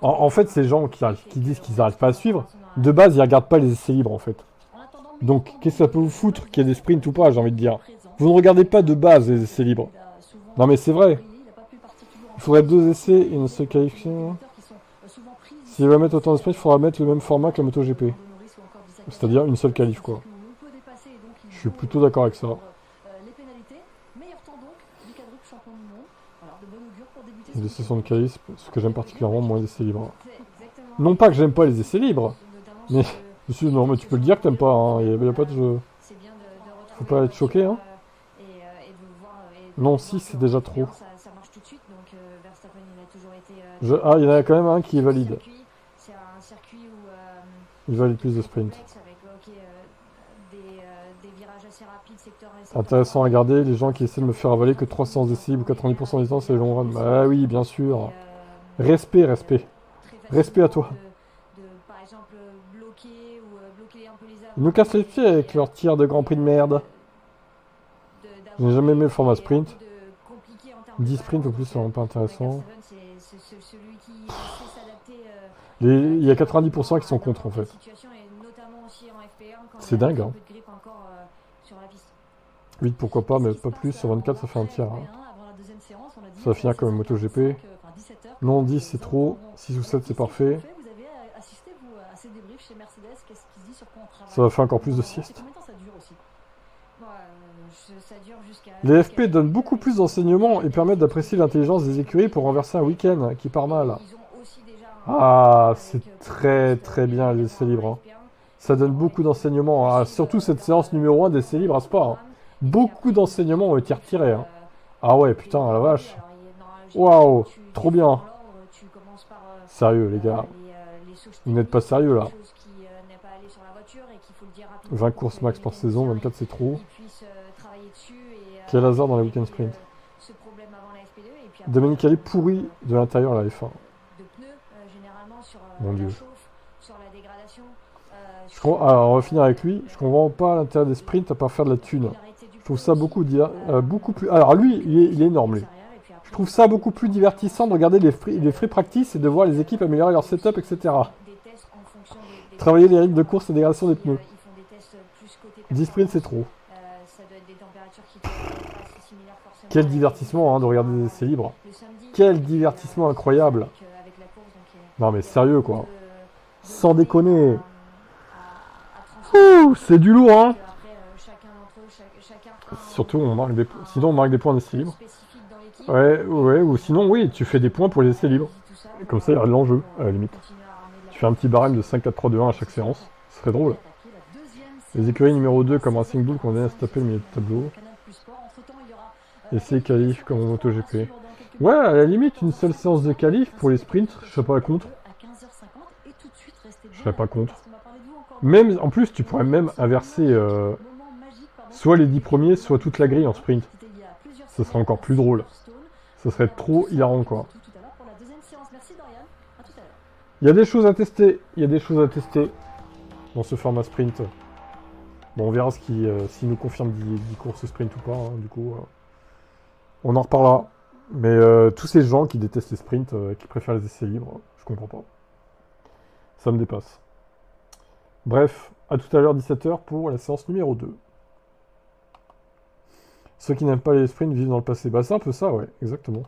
En fait, ces gens qui disent qu'ils n'arrivent pas à suivre, de base, ils regardent pas les essais libres en fait. Donc, qu'est-ce que ça peut vous foutre qu'il y ait des sprints ou pas, j'ai envie de dire. Vous ne regardez pas de base les essais libres. Non mais c'est vrai. Il faudrait 2 essais et une seule qualification. S'il va mettre autant de sprints, il faudra mettre le même format que la MotoGP. C'est-à-dire une seule qualif, quoi. Je suis plutôt d'accord avec ça. Les essais sont de qualif, ce que j'aime particulièrement, moins d'essais libres. Non pas que j'aime pas les essais libres, mais... Non mais tu peux le dire que t'aimes pas, hein. Il y a pas de jeu. Faut pas être choqué, hein. Non, si, c'est déjà trop. Ah, il y en a quand même un qui est valide. Il valide plus de sprint. Intéressant à regarder, les gens qui essaient de me faire avaler que 300 essais libres ou 90% des temps, c'est les longs runs. Bah oui, bien sûr. Respect. Respect à toi. Ils nous cassent les pieds avec leur tir de Grand Prix de merde. Je n'ai jamais aimé le format sprint. 10 sprints au plus, c'est vraiment pas intéressant. Il y a 90% qui sont contre en fait. C'est dingue, hein. 8 pourquoi pas, mais pas plus. Sur 24 ça fait un tiers. Hein. Ça va finir comme une MotoGP. Non, 10 c'est trop. 6 ou 7 c'est parfait. Ça va faire encore plus de sieste. Les FP donnent beaucoup plus d'enseignements et permettent d'apprécier l'intelligence des écuries pour renverser un week-end qui part mal. Ah, c'est très bien les essais libres. Hein. Ça donne beaucoup d'enseignements. Ah, surtout cette séance numéro 1 d'essais libres à Spa. Hein. Beaucoup d'enseignements ont été retirés. Hein. Ah ouais, putain, la vache. Waouh, trop bien. Sérieux, les gars. Vous n'êtes pas sérieux, là. 20 courses max par saison, 24 c'est trop. Quel hasard dans les week-end sprint. Domenicali pourri de l'intérieur à la F1. Mon dieu. Alors, on va finir avec lui. Je comprends pas l'intérêt des sprints à part faire de la thune. Je trouve ça beaucoup plus... Alors lui, il est énorme, lui. Je trouve ça beaucoup plus divertissant de regarder les free practice et de voir les équipes améliorer leur setup, etc. Travailler les rythmes de course et dégradation des pneus. 10 sprints, c'est trop. Quel divertissement hein, de regarder des essais libres. Quel divertissement incroyable. Non mais sérieux quoi. Sans déconner. C'est du lourd hein. Surtout on marque des points. Sinon on marque des points d'essais libres. Ouais, ou sinon oui, tu fais des points pour les essais libres. Comme ça il y a de l'enjeu à la limite. Tu fais un petit barème de 5, 4, 3, 2, 1 à chaque séance. Ce serait drôle. Les écuries numéro 2 comme Racing Bull qu'on vient à se taper le milieu de tableau. Essai qualif comme en MotoGP. Ouais, à la limite, une seule séance de qualif pour les sprints, je serais pas contre. Je serais pas contre. Même, en plus, tu pourrais même inverser soit les 10 premiers, soit toute la grille en sprint. Ce serait encore plus drôle. Ce serait trop hilarant, quoi. Il y a des choses à tester. Il y a des choses à tester dans ce format sprint. Bon, on verra s'il nous confirme 10 courses sprint ou pas, hein, du coup. On en reparlera. Mais tous ces gens qui détestent les sprints, qui préfèrent les essais libres, je comprends pas. Ça me dépasse. Bref, à tout à l'heure 17h pour la séance numéro 2. Ceux qui n'aiment pas les sprints vivent dans le passé. Bah c'est un peu ça, ouais, exactement.